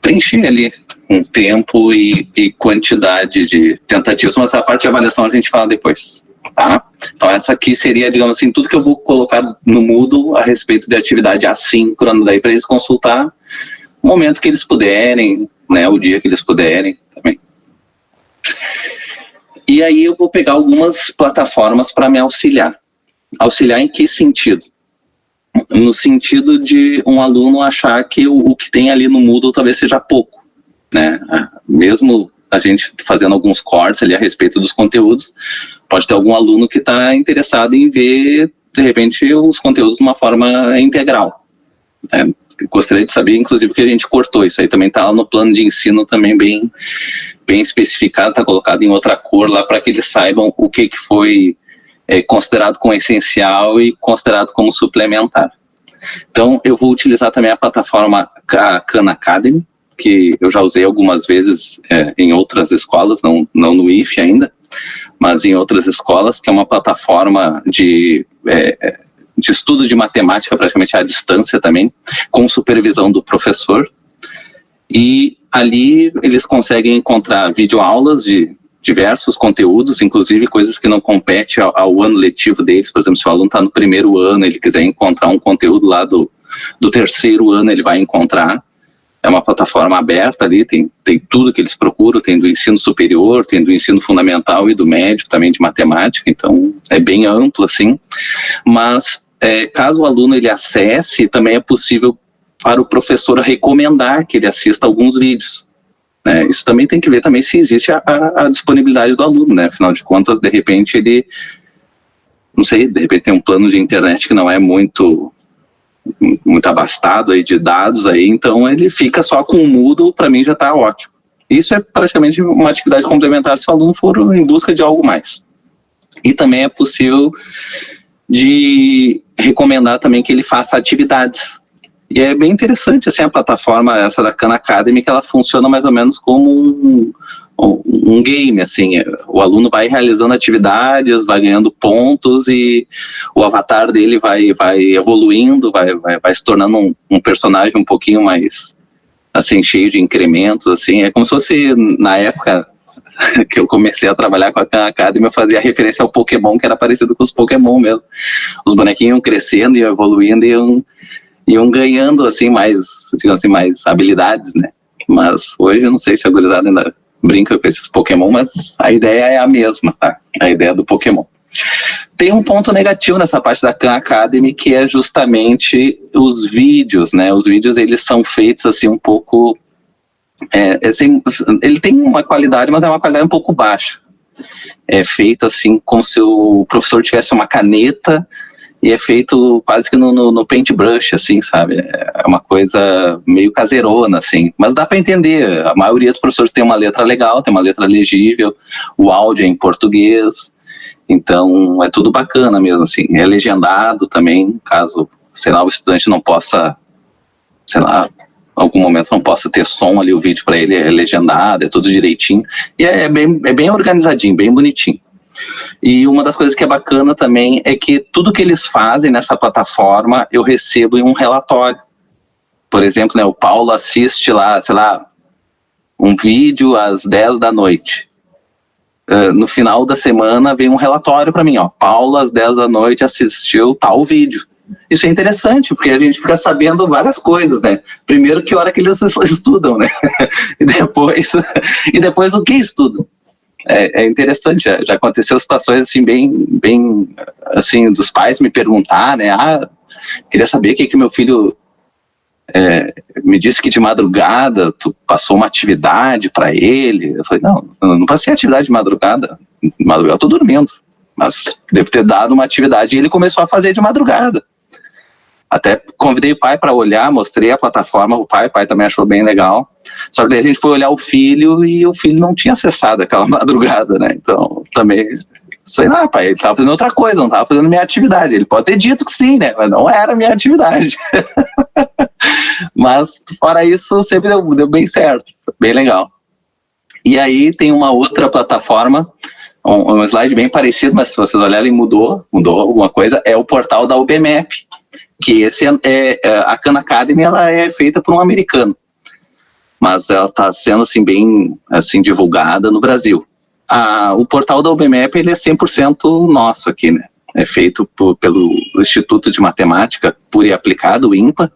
preencher ali um tempo e quantidade de tentativas, mas a parte de avaliação a gente fala depois. Tá? Então essa aqui seria, digamos assim, tudo que eu vou colocar no Moodle a respeito de atividade assíncrona, daí para eles consultar o momento que eles puderem, né, o dia que eles puderem também. E aí eu vou pegar algumas plataformas para me auxiliar. auxiliar em que sentido? No sentido de um aluno achar que o que tem ali no Moodle talvez seja pouco, né? Mesmo a gente fazendo alguns cortes ali a respeito dos conteúdos, pode ter algum aluno que está interessado em ver, de repente, os conteúdos de uma forma integral, né? Gostaria de saber, inclusive, que a gente cortou isso aí, também está lá no plano de ensino também bem especificado, está colocado em outra cor lá para que eles saibam o que foi considerado como essencial e considerado como suplementar. Então, eu vou utilizar também a plataforma Khan Academy, que eu já usei algumas vezes em outras escolas, não no IFE ainda, mas em outras escolas, que é uma plataforma de estudo de matemática praticamente à distância também, com supervisão do professor, e ali eles conseguem encontrar videoaulas de diversos conteúdos, inclusive coisas que não competem ao ano letivo deles. Por exemplo, se o aluno está no primeiro ano, ele quiser encontrar um conteúdo lá do terceiro ano, ele vai encontrar. É uma plataforma aberta ali, tem tudo que eles procuram, tem do ensino superior, tem do ensino fundamental e do médio também de matemática, então é bem amplo assim. Mas caso o aluno ele acesse, também é possível para o professor recomendar que ele assista alguns vídeos. Isso também tem que ver também se existe a disponibilidade do aluno, né? Afinal de contas, de repente ele, não sei, de repente tem um plano de internet que não é muito abastado aí de dados aí, então ele fica só com o Moodle, para mim já está ótimo. Isso é praticamente uma atividade complementar se o aluno for em busca de algo mais. E também é possível de recomendar também que ele faça atividades. E é bem interessante, assim, a plataforma essa da Khan Academy, que ela funciona mais ou menos como um game, assim, o aluno vai realizando atividades, vai ganhando pontos e o avatar dele vai evoluindo, vai se tornando um personagem um pouquinho mais, assim, cheio de incrementos, assim, é como se fosse, na época que eu comecei a trabalhar com a Khan Academy, eu fazia referência ao Pokémon, que era parecido com os Pokémon mesmo, os bonequinhos iam crescendo, iam evoluindo, iam ganhando, assim, digamos assim, mais habilidades, né? Mas hoje eu não sei se a gurizada ainda brinca com esses Pokémon, mas a ideia é a mesma, tá? A ideia do Pokémon. Tem um ponto negativo nessa parte da Khan Academy, que é justamente os vídeos, né? Os vídeos, eles são feitos, assim, um pouco... assim, ele tem uma qualidade, mas é uma qualidade um pouco baixa. É feito, assim, como se o professor tivesse uma caneta e é feito quase que no paintbrush, assim, sabe? É uma coisa meio caseirona, assim. Mas dá para entender. A maioria dos professores tem uma letra legal, tem uma letra legível, o áudio é em português. Então, é tudo bacana mesmo, assim. É legendado também, caso, sei lá, o estudante não possa, sei lá, em algum momento não possa ter som ali, o vídeo para ele é legendado, é tudo direitinho. E é bem organizadinho, bem bonitinho. E uma das coisas que é bacana também é que tudo que eles fazem nessa plataforma eu recebo em um relatório. Por exemplo, né, o Paulo assiste lá, sei lá, um vídeo às 10 da noite. No final da semana vem um relatório para mim, ó, Paulo às 10 da noite assistiu tal vídeo. Isso é interessante, porque a gente fica sabendo várias coisas, né? Primeiro, que hora que eles estudam, né? e depois o que estudam. É interessante, já aconteceu situações assim bem assim, dos pais me perguntar, né, queria saber o que meu filho me disse que de madrugada tu passou uma atividade para ele. Eu falei, não passei atividade de madrugada eu tô dormindo, mas devo ter dado uma atividade e ele começou a fazer de madrugada. Até convidei o pai para olhar, mostrei a plataforma, o pai também achou bem legal. Só que daí a gente foi olhar o filho e o filho não tinha acessado aquela madrugada, né? Então, também, sei lá, pai, ele estava fazendo outra coisa, não estava fazendo minha atividade. Ele pode ter dito que sim, né? Mas não era minha atividade. Mas, fora isso, sempre deu bem certo, bem legal. E aí tem uma outra plataforma, um slide bem parecido, mas se vocês olharem mudou alguma coisa, é o portal da UBMAP. Que a Khan Academy, ela é feita por um americano, mas ela está sendo assim, bem assim, divulgada no Brasil. O portal da UBMAP, ele é 100% nosso aqui, né? É feito pelo Instituto de Matemática Pura e Aplicada, o INPA,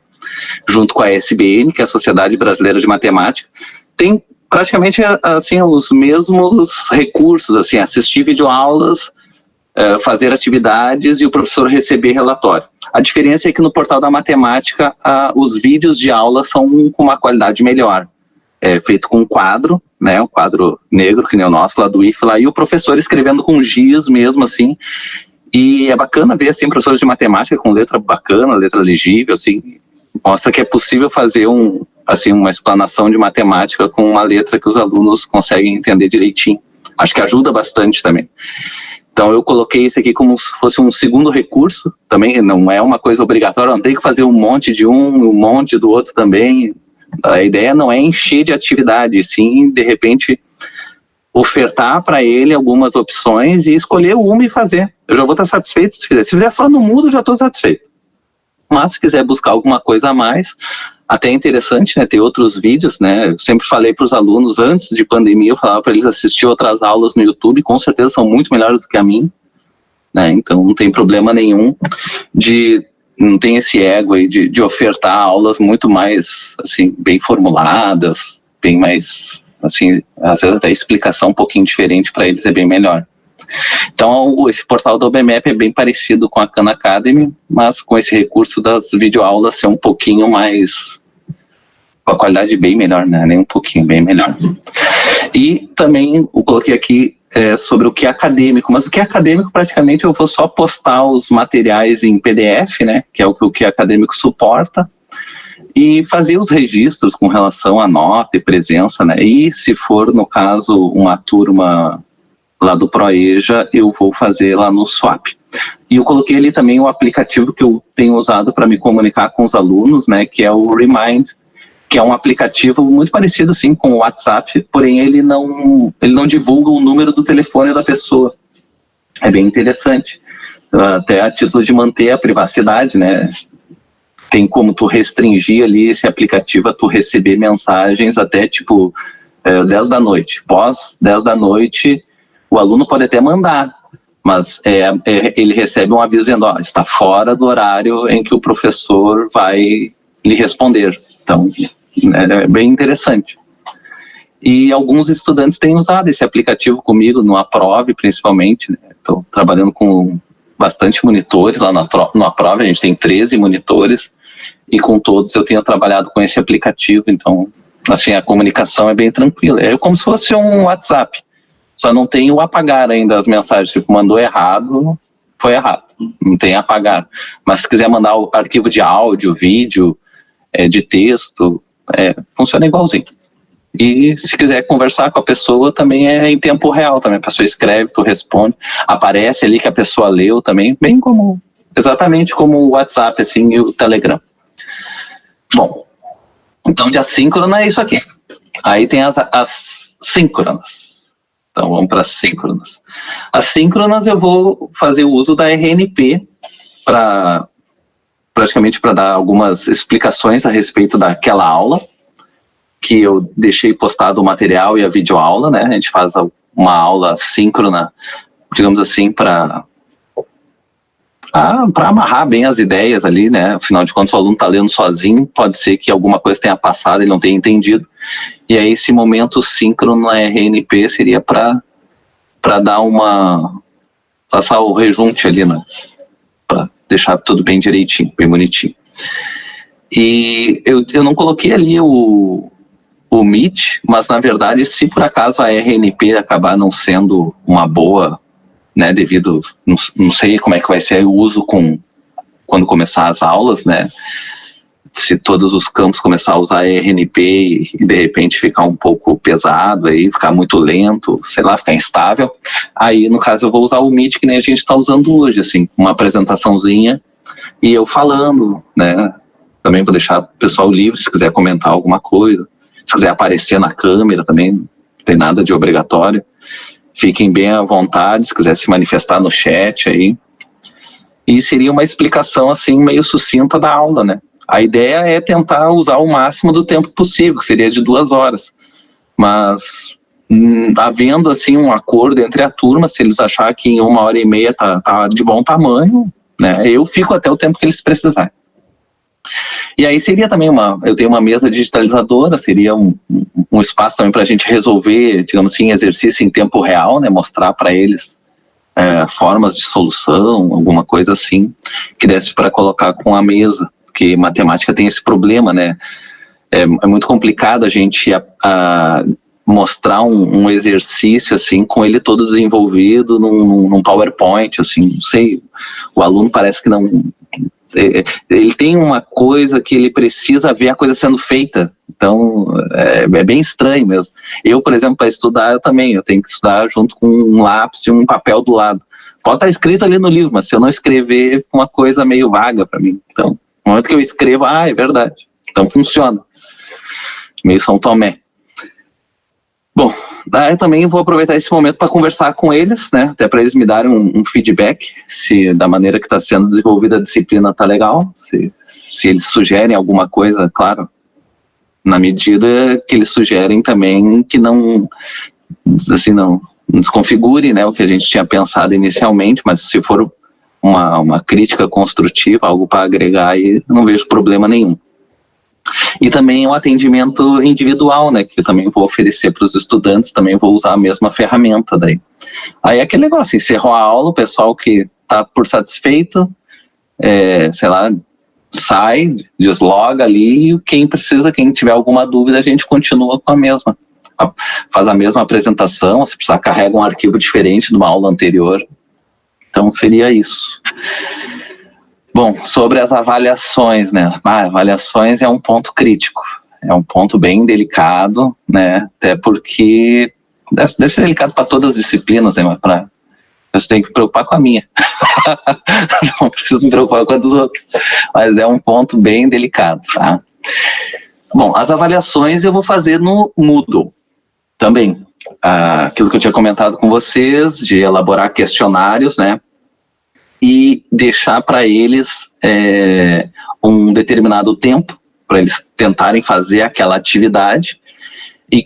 junto com a SBM, que é a Sociedade Brasileira de Matemática. Tem praticamente assim, os mesmos recursos, assim, assistir videoaulas fazer atividades e o professor receber relatório. A diferença é que no portal da matemática os vídeos de aula são com uma qualidade melhor. É feito com um quadro, né, um quadro negro, que nem o nosso lá do IF, lá, e o professor escrevendo com giz mesmo, assim, e é bacana ver, assim, professores de matemática com letra bacana, letra legível, assim, mostra que é possível fazer uma explanação de matemática com uma letra que os alunos conseguem entender direitinho. Acho que ajuda bastante também. Então eu coloquei isso aqui como se fosse um segundo recurso, também não é uma coisa obrigatória, não tem que fazer um monte de um monte do outro também. A ideia não é encher de atividade, sim, de repente, ofertar para ele algumas opções e escolher uma e fazer. Eu já vou estar satisfeito se fizer. Se fizer só no mudo, eu já estou satisfeito. Mas se quiser buscar alguma coisa a mais, até é interessante, né, ter outros vídeos, né? Eu sempre falei para os alunos, antes de pandemia, eu falava para eles assistir outras aulas no YouTube, com certeza são muito melhores do que a minha, né? Então não tem problema nenhum não tem esse ego aí de ofertar aulas muito mais, assim, bem formuladas, bem mais, assim, às vezes até a explicação um pouquinho diferente para eles é bem melhor. Então, esse portal do OBMAP é bem parecido com a Khan Academy, mas com esse recurso das videoaulas ser um pouquinho mais, com a qualidade bem melhor, né? Nem um pouquinho, bem melhor. E também eu coloquei aqui sobre o que é acadêmico, mas o que é acadêmico praticamente eu vou só postar os materiais em PDF, né, que é o que o que é acadêmico suporta, e fazer os registros com relação à nota e presença, né, e se for no caso uma turma lá do ProEja, eu vou fazer lá no Swap. E eu coloquei ali também o aplicativo que eu tenho usado para me comunicar com os alunos, né, que é o Remind, que é um aplicativo muito parecido assim com o WhatsApp, porém ele não divulga o número do telefone da pessoa. É bem interessante, até a título de manter a privacidade, né? Tem como tu restringir ali esse aplicativo a tu receber mensagens até tipo 10 da noite. Pós 10 da noite, o aluno pode até mandar, mas ele recebe um aviso dizendo, está fora do horário em que o professor vai lhe responder. Então, é bem interessante. E alguns estudantes têm usado esse aplicativo comigo, no Aprove principalmente. Estou, né? Trabalhando com bastante monitores lá no Aprove, a gente tem 13 monitores, e com todos eu tenho trabalhado com esse aplicativo, então, assim, a comunicação é bem tranquila. É como se fosse um WhatsApp, só não tem o apagar ainda as mensagens, tipo, mandou errado, foi errado, não tem apagar. Mas se quiser mandar o arquivo de áudio, vídeo, de texto, funciona igualzinho. E se quiser conversar com a pessoa, também é em tempo real também. A pessoa escreve, tu responde, aparece ali que a pessoa leu também, bem como, exatamente como o WhatsApp, assim, e o Telegram. Bom, então de assíncrona é isso aqui. Aí tem as síncronas. Então vamos para as síncronas. As síncronas eu vou fazer o uso da RNP praticamente para dar algumas explicações a respeito daquela aula, que eu deixei postado o material e a videoaula, né? A gente faz uma aula síncrona, digamos assim, para amarrar bem as ideias ali, né? Afinal de contas, o aluno está lendo sozinho, pode ser que alguma coisa tenha passado, ele não tenha entendido. E aí esse momento síncrono na RNP seria para dar passar o rejunte ali, né? Para deixar tudo bem direitinho, bem bonitinho. E eu não coloquei ali o Meet, mas na verdade, se por acaso a RNP acabar não sendo uma boa, né, devido, não sei como é que vai ser o uso quando começar as aulas, né, se todos os campos começar a usar RNP e de repente ficar um pouco pesado, aí ficar muito lento, sei lá, ficar instável, aí no caso eu vou usar o Meet que nem a gente está usando hoje, assim, uma apresentaçãozinha e eu falando, né, também vou deixar o pessoal livre se quiser comentar alguma coisa, se quiser aparecer na câmera também, não tem nada de obrigatório, fiquem bem à vontade, se quiser se manifestar no chat aí, e seria uma explicação assim meio sucinta da aula, né. A ideia é tentar usar o máximo do tempo possível, que seria de 2 horas. Mas, havendo assim um acordo entre a turma, se eles acharem que em 1h30 tá de bom tamanho, né, eu fico até o tempo que eles precisarem. E aí seria também eu tenho uma mesa digitalizadora, seria um espaço também para a gente resolver, digamos assim, exercício em tempo real, né, mostrar para eles formas de solução, alguma coisa assim, que desse para colocar com a mesa, porque matemática tem esse problema, né? É muito complicado a gente mostrar um exercício assim com ele todo desenvolvido num PowerPoint, assim, não sei, o aluno parece que não, ele tem uma coisa que ele precisa ver a coisa sendo feita, então é bem estranho mesmo. Eu, por exemplo, para estudar, eu tenho que estudar junto com um lápis e um papel do lado. Pode estar escrito ali no livro, mas se eu não escrever, uma coisa meio vaga para mim. Então, no momento que eu escrevo, é verdade, então funciona. Meio São Tomé. Bom, eu também vou aproveitar esse momento para conversar com eles, né, até para eles me darem um feedback, se da maneira que está sendo desenvolvida a disciplina está legal, se eles sugerem alguma coisa, claro, na medida que eles sugerem também que não desconfigure, né, o que a gente tinha pensado inicialmente, mas se for uma crítica construtiva, algo para agregar, aí não vejo problema nenhum. E também o atendimento individual, né, que eu também vou oferecer para os estudantes, também vou usar a mesma ferramenta daí. Aí é aquele negócio, encerrou a aula, o pessoal que está por satisfeito, sai, desloga ali, e quem tiver alguma dúvida, a gente continua com a mesma. Faz a mesma apresentação, se precisar carrega um arquivo diferente de uma aula anterior. Então seria isso. Bom, sobre as avaliações, né? Avaliações é um ponto crítico, é um ponto bem delicado, né? Até porque deve ser delicado para todas as disciplinas, né? Mas eu tenho que me preocupar com a minha. Não preciso me preocupar com a dos outros. Mas é um ponto bem delicado, tá? Bom, as avaliações eu vou fazer no Moodle também. Aquilo que eu tinha comentado com vocês, de elaborar questionários, né? E deixar para eles um determinado tempo para eles tentarem fazer aquela atividade e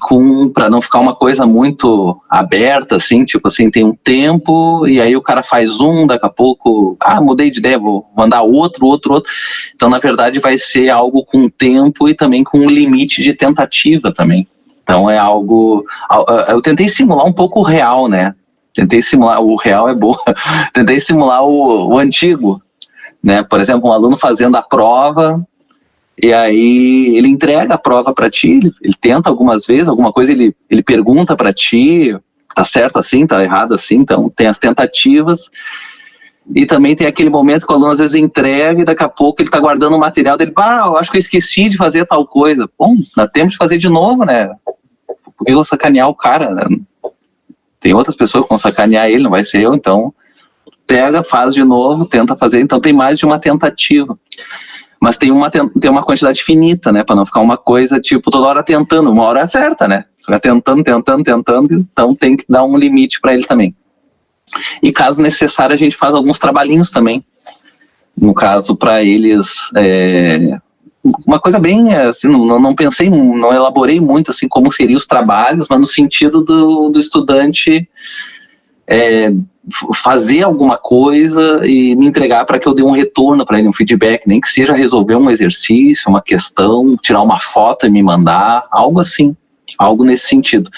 para não ficar uma coisa muito aberta, assim, tipo assim, tem um tempo e aí o cara faz daqui a pouco, mudei de ideia, vou mandar outro. Então, na verdade, vai ser algo com tempo e também com um limite de tentativa também. Então, é algo... Eu tentei simular um pouco o real, né? Tentei simular, o real é bom, tentei simular o antigo, né? Por exemplo, um aluno fazendo a prova, e aí ele entrega a prova para ti, ele tenta algumas vezes, alguma coisa ele pergunta para ti, tá certo assim, tá errado assim, então tem as tentativas, e também tem aquele momento que o aluno às vezes entrega, e daqui a pouco ele tá guardando o material dele, eu acho que eu esqueci de fazer tal coisa. Bom, dá tempo de fazer de novo, né? Por que eu vou sacanear o cara, né? Tem outras pessoas que vão sacanear ele, não vai ser eu, então pega, faz de novo, tenta fazer, então tem mais de uma tentativa. Mas tem uma quantidade finita, né, para não ficar uma coisa tipo toda hora tentando, uma hora é certa, né, fica tentando, então tem que dar um limite para ele também. E caso necessário a gente faz alguns trabalhinhos também, no caso para eles, uma coisa bem, assim, não pensei, não elaborei muito, assim, como seriam os trabalhos, mas no sentido do estudante fazer alguma coisa e me entregar para que eu dê um retorno para ele, um feedback, nem que seja resolver um exercício, uma questão, tirar uma foto e me mandar, algo assim, algo nesse sentido.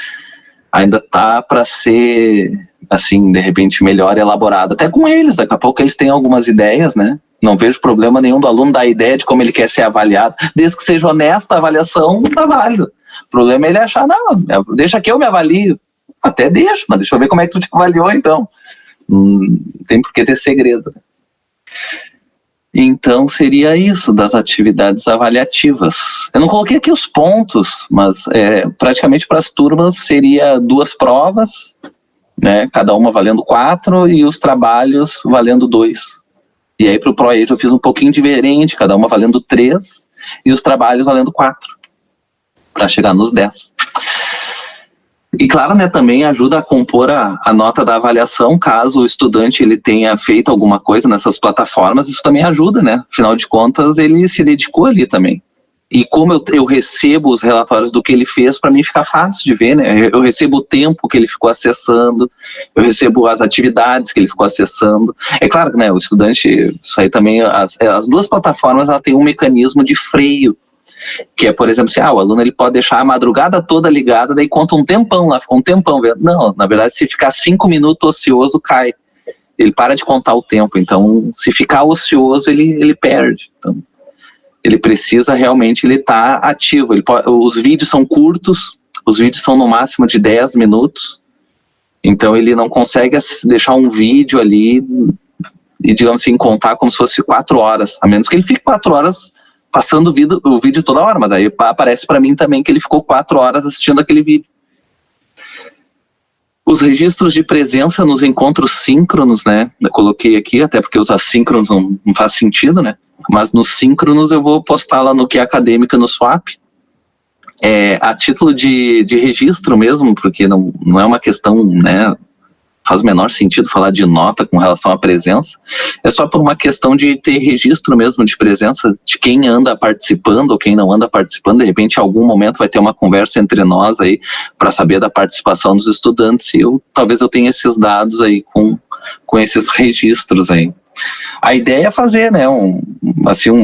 Ainda tá para ser, assim, de repente melhor elaborado, até com eles, daqui a pouco eles têm algumas ideias, né? Não vejo problema nenhum do aluno dar ideia de como ele quer ser avaliado, desde que seja honesta a avaliação, tá válido. O problema é ele achar, não, deixa que eu me avalio. Até deixo, mas deixa eu ver como é que tu te avaliou, então. Não tem por que ter segredo. Então seria isso das atividades avaliativas. Eu não coloquei aqui os pontos, mas praticamente para as turmas seria 2 provas, né, cada uma valendo 4 e os trabalhos valendo 2. E aí para o ProEd eu fiz um pouquinho diferente, cada uma valendo 3 e os trabalhos valendo 4, para chegar nos 10. E claro, né, também ajuda a compor a nota da avaliação, caso o estudante ele tenha feito alguma coisa nessas plataformas, isso também ajuda, né? Afinal de contas, ele se dedicou ali também. E como eu recebo os relatórios do que ele fez, para mim fica fácil de ver, né? Eu recebo o tempo que ele ficou acessando, eu recebo as atividades que ele ficou acessando. É claro que, né, o estudante, isso aí também, as 2 plataformas, ela tem um mecanismo de freio, que é, por exemplo, assim, o aluno ele pode deixar a madrugada toda ligada, daí conta um tempão lá, fica um tempão vendo. Não, na verdade, se ficar 5 minutos ocioso, cai. ele para de contar o tempo. Então, se ficar ocioso, ele perde. Então, ele precisa realmente estar ativo. Os vídeos são curtos, os vídeos são no máximo de 10 minutos, então ele não consegue deixar um vídeo ali e, digamos assim, contar como se fosse 4 horas, a menos que ele fique 4 horas passando o vídeo toda hora, mas aí aparece para mim também que ele ficou 4 horas assistindo aquele vídeo. Os registros de presença nos encontros síncronos, né, eu coloquei aqui, até porque os assíncronos não faz sentido, né, mas nos síncronos eu vou postar lá no Que Acadêmica no Swap, a título de registro mesmo, porque não é uma questão, né, faz o menor sentido falar de nota com relação à presença, é só por uma questão de ter registro mesmo de presença de quem anda participando ou quem não anda participando. De repente, em algum momento vai ter uma conversa entre nós aí para saber da participação dos estudantes, e talvez eu tenha esses dados aí com esses registros aí. A ideia é fazer, né, um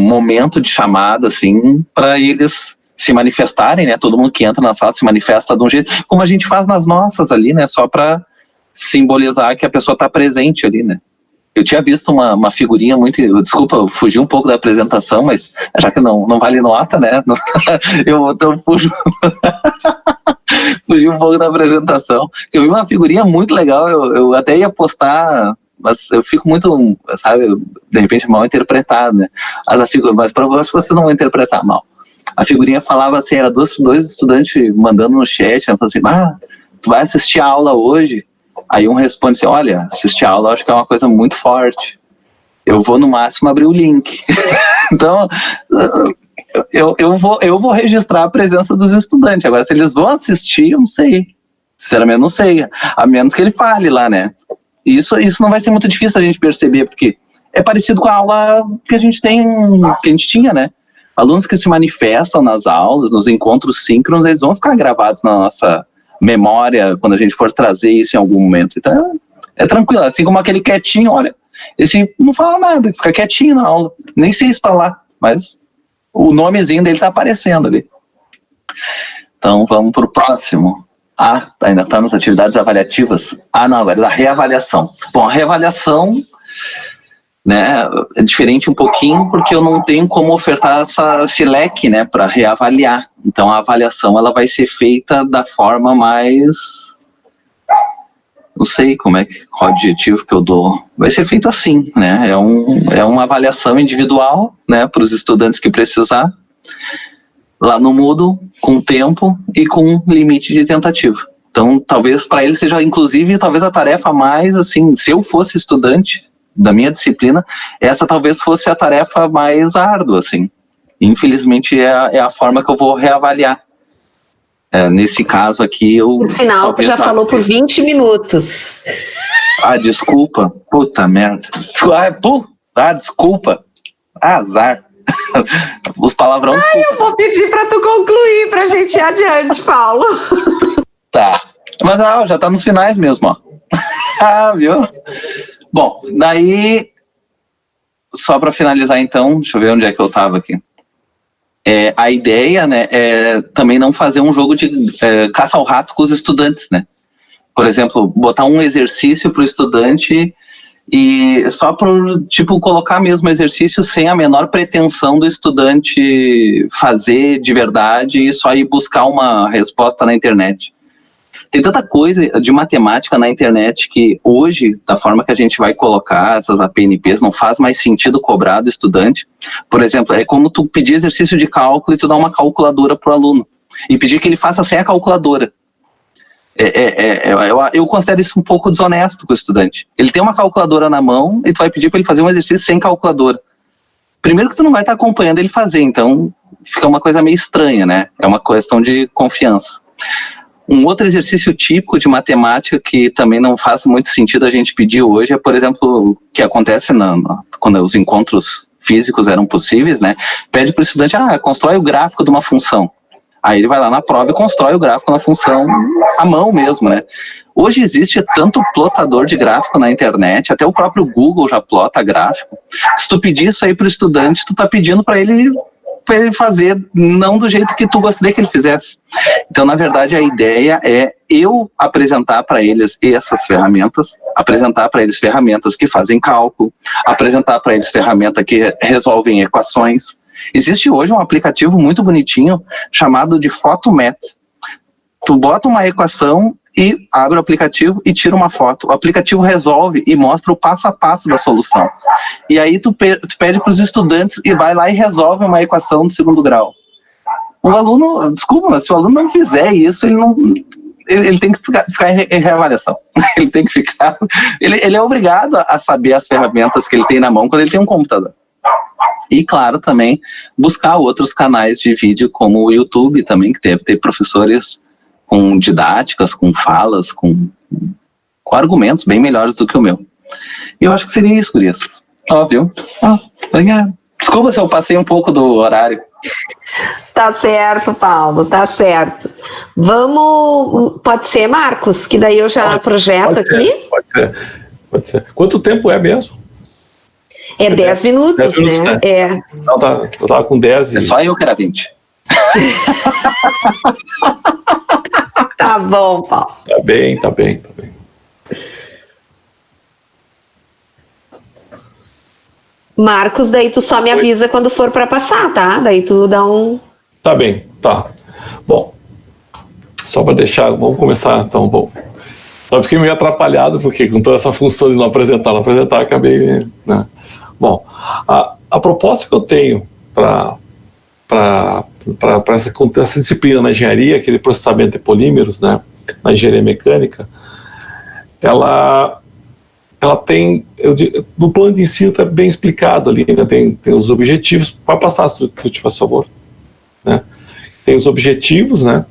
momento de chamada assim para eles se manifestarem, né, todo mundo que entra na sala se manifesta de um jeito, como a gente faz nas nossas ali, né, só para simbolizar que a pessoa está presente ali, né. Eu tinha visto uma figurinha muito... Desculpa, eu fugi um pouco da apresentação, mas já que não vale nota, né, eu fugi um pouco da apresentação. Eu vi uma figurinha muito legal, eu até ia postar, mas eu fico muito, sabe, de repente mal interpretado, né, mas para você não vai interpretar mal. A figurinha falava assim, era dois estudantes mandando no chat, né, falando assim, tu vai assistir a aula hoje? Aí um responde assim, olha, assistir a aula eu acho que é uma coisa muito forte, eu vou no máximo abrir o link. Então, eu vou registrar a presença dos estudantes. Agora, se eles vão assistir, eu não sei, sinceramente não sei, a menos que ele fale lá, né. Isso não vai ser muito difícil a gente perceber, porque é parecido com a aula que a gente tinha, né. Alunos que se manifestam nas aulas, nos encontros síncronos, eles vão ficar gravados na nossa memória quando a gente for trazer isso em algum momento. Então é tranquilo, assim como aquele quietinho, olha, esse não fala nada, fica quietinho na aula, nem sei se está lá, mas o nomezinho dele está aparecendo ali. Então vamos para o próximo. Ainda está nas atividades avaliativas. Não, agora da reavaliação. Bom, a reavaliação, né, é diferente um pouquinho porque eu não tenho como ofertar esse leque, né, para reavaliar. Então a avaliação ela vai ser feita da forma mais, não sei qual o adjetivo que eu dou, vai ser feito assim, né, é uma avaliação individual, né, para os estudantes que precisar, lá no Moodle, com tempo e com limite de tentativa. Então talvez para ele seja, inclusive, talvez a tarefa mais, assim, se eu fosse estudante da minha disciplina, essa talvez fosse a tarefa mais árdua, assim. Infelizmente é a forma que eu vou reavaliar. Nesse caso aqui, Por sinal, tu já falou por 20 minutos. Desculpa. Puta merda. Desculpa. Azar. Os palavrões. Eu vou pedir para tu concluir, pra gente ir adiante, Paulo. Tá. Mas já tá nos finais mesmo, ó. Viu? Bom, daí, só para finalizar então, deixa eu ver onde é que eu estava aqui. A ideia, né, é também não fazer um jogo de caça ao rato com os estudantes, né. Por exemplo, botar um exercício para o estudante e só por, tipo, colocar mesmo exercício sem a menor pretensão do estudante fazer de verdade e só ir buscar uma resposta na internet. Tem tanta coisa de matemática na internet que hoje, da forma que a gente vai colocar essas APNPs, não faz mais sentido cobrar do estudante. Por exemplo, é como tu pedir exercício de cálculo e tu dar uma calculadora para o aluno e pedir que ele faça sem a calculadora. Eu considero isso um pouco desonesto com o estudante. Ele tem uma calculadora na mão e tu vai pedir para ele fazer um exercício sem calculadora. Primeiro que tu não vai estar acompanhando ele fazer, então fica uma coisa meio estranha, né? É uma questão de confiança. Um outro exercício típico de matemática que também não faz muito sentido a gente pedir hoje é, por exemplo, o que acontece quando os encontros físicos eram possíveis, né? Pede para o estudante, constrói o gráfico de uma função. Aí ele vai lá na prova e constrói o gráfico na função à mão mesmo, né? Hoje existe tanto plotador de gráfico na internet, até o próprio Google já plota gráfico. Se tu pedir isso aí para o estudante, tu tá pedindo para ele para ele fazer não do jeito que tu gostaria que ele fizesse. Então, na verdade, a ideia é eu apresentar para eles essas ferramentas, apresentar para eles ferramentas que fazem cálculo, apresentar para eles ferramentas que resolvem equações. Existe hoje um aplicativo muito bonitinho chamado de Photomat. Tu bota uma equação e abre o aplicativo e tira uma foto. O aplicativo resolve e mostra o passo a passo da solução. E aí tu pede para os estudantes e vai lá e resolve uma equação do segundo grau. O aluno, desculpa, mas se o aluno não fizer isso, ele tem que ficar em reavaliação. Ele tem que ficar... Ele é obrigado a saber as ferramentas que ele tem na mão quando ele tem um computador. E, claro, também buscar outros canais de vídeo, como o YouTube também, que deve ter professores com didáticas, com falas, com argumentos bem melhores do que o meu. E eu acho que seria isso, gurias. Óbvio. Obrigado. Desculpa se eu passei um pouco do horário. Tá certo, Paulo, tá certo. Vamos... Pode ser, Marcos? Que daí eu já projeto aqui. Pode ser. Quanto tempo é mesmo? É 10 minutos, 10 minutos, né? É. Não, eu tava com 10 e... É só eu que era 20. Tá bom, Paulo. Tá bem. Marcos, daí tu só me avisa quando for para passar, tá? Daí tu dá um... Tá bem, tá. Bom, só para deixar, vamos começar então. Bom, eu fiquei meio atrapalhado, porque com toda essa função de não apresentar, acabei, né? Bom, a proposta que eu tenho para essa disciplina na engenharia, aquele processamento de polímeros, né, na engenharia mecânica, ela tem, no plano de ensino está bem explicado ali, né, tem os objetivos, para passar, se tu te faz favor, né, tem os objetivos, né,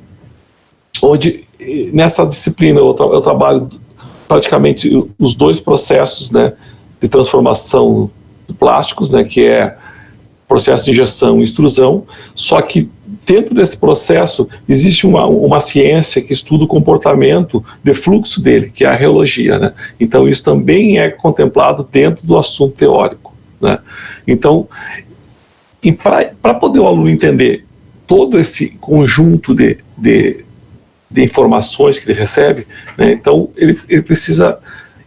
onde nessa disciplina eu trabalho praticamente os dois processos, né, de transformação de plásticos, né, que é processo de injeção e extrusão, só que dentro desse processo existe uma ciência que estuda o comportamento de fluxo dele, que é a reologia, né? Então isso também é contemplado dentro do assunto teórico, né? Então, e para poder o aluno entender todo esse conjunto de informações que ele recebe, né, então ele precisa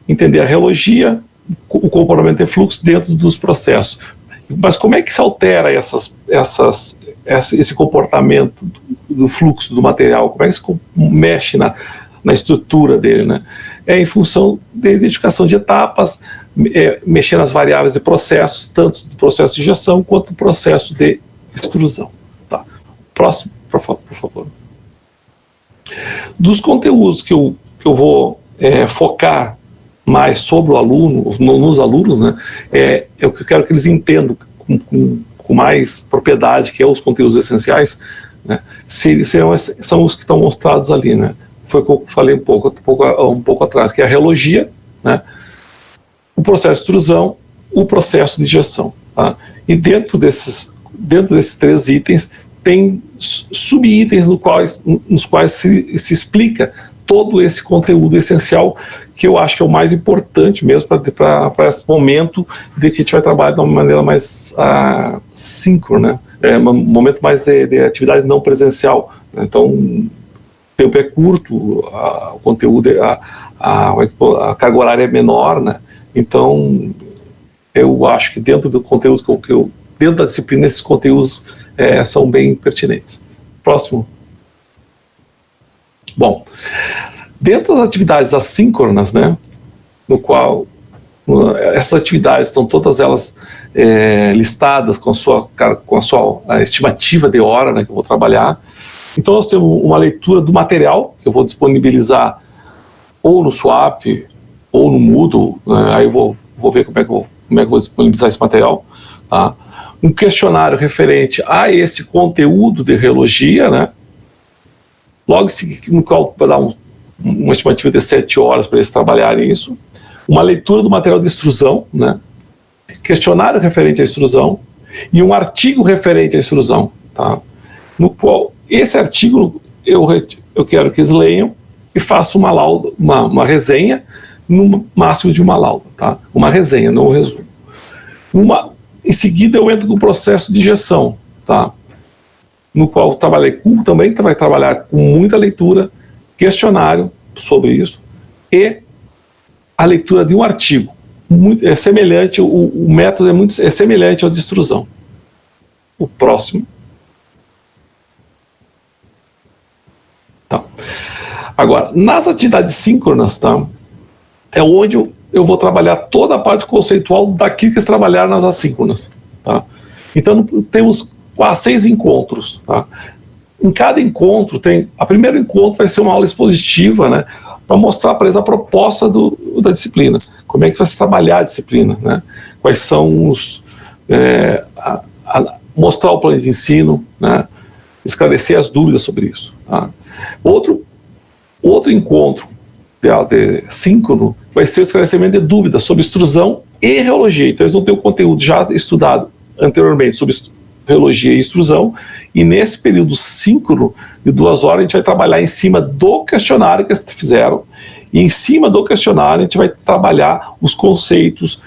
entender a reologia, o comportamento de fluxo dentro dos processos. Mas como é que se altera esse comportamento do fluxo do material? Como é que se mexe na estrutura dele, né? É em função da identificação de etapas, mexer nas variáveis de processos, tanto do processo de injeção quanto do processo de extrusão. Tá. Próximo, por favor. Dos conteúdos que eu vou focar mais sobre o aluno, nos alunos, né, é o que eu quero que eles entendam com mais propriedade, que é os conteúdos essenciais, né, são os que estão mostrados ali, né. Foi o que eu falei um pouco atrás, que é a reologia, né, o processo de extrusão, o processo de injeção. Tá? E dentro desses 3 itens, tem sub-itens nos quais se explica todo esse conteúdo essencial, que eu acho que é o mais importante mesmo para esse momento de que a gente vai trabalhar de uma maneira mais síncrona, né? Um momento mais de atividade não presencial. Então, o tempo é curto, o conteúdo, a carga horária é menor, né? Então, eu acho que dentro do conteúdo dentro da disciplina, esses conteúdos são bem pertinentes. Próximo. Bom, dentro das atividades assíncronas, né, no qual essas atividades estão todas elas listadas com a sua estimativa de hora, né, que eu vou trabalhar. Então nós temos uma leitura do material que eu vou disponibilizar ou no Swap ou no Moodle, aí eu vou ver como é que eu vou disponibilizar esse material, tá? Um questionário referente a esse conteúdo de reologia, né? Logo no qual vai dar uma estimativa de 7 horas para eles trabalharem isso. Uma leitura do material de extrusão, né? Questionário referente à extrusão e um artigo referente à extrusão, tá? No qual esse artigo eu quero que eles leiam e façam uma lauda, uma resenha no máximo de uma lauda, tá? Uma resenha, não um resumo. Em seguida eu entro no processo de injeção, tá? no qual também vai trabalhar com muita leitura, questionário sobre isso, e a leitura de um artigo. É semelhante, o método é semelhante ao de extrusão. O próximo. Tá. Agora, nas atividades síncronas, tá, é onde eu vou trabalhar toda a parte conceitual daquilo que eles trabalharam nas assíncronas. Tá? Então, temos 6 encontros. Tá? Em cada encontro, o primeiro encontro vai ser uma aula expositiva, né, para mostrar para eles a proposta da disciplina. Como é que vai se trabalhar a disciplina, né? Quais são os... mostrar o plano de ensino, né? Esclarecer as dúvidas sobre isso. Tá? Outro encontro de síncrono vai ser o esclarecimento de dúvidas sobre extrusão e reologia. Então eles vão ter o conteúdo já estudado anteriormente sobre reologia e extrusão, e nesse período síncrono de 2 horas a gente vai trabalhar em cima do questionário que eles fizeram, e em cima do questionário a gente vai trabalhar os conceitos,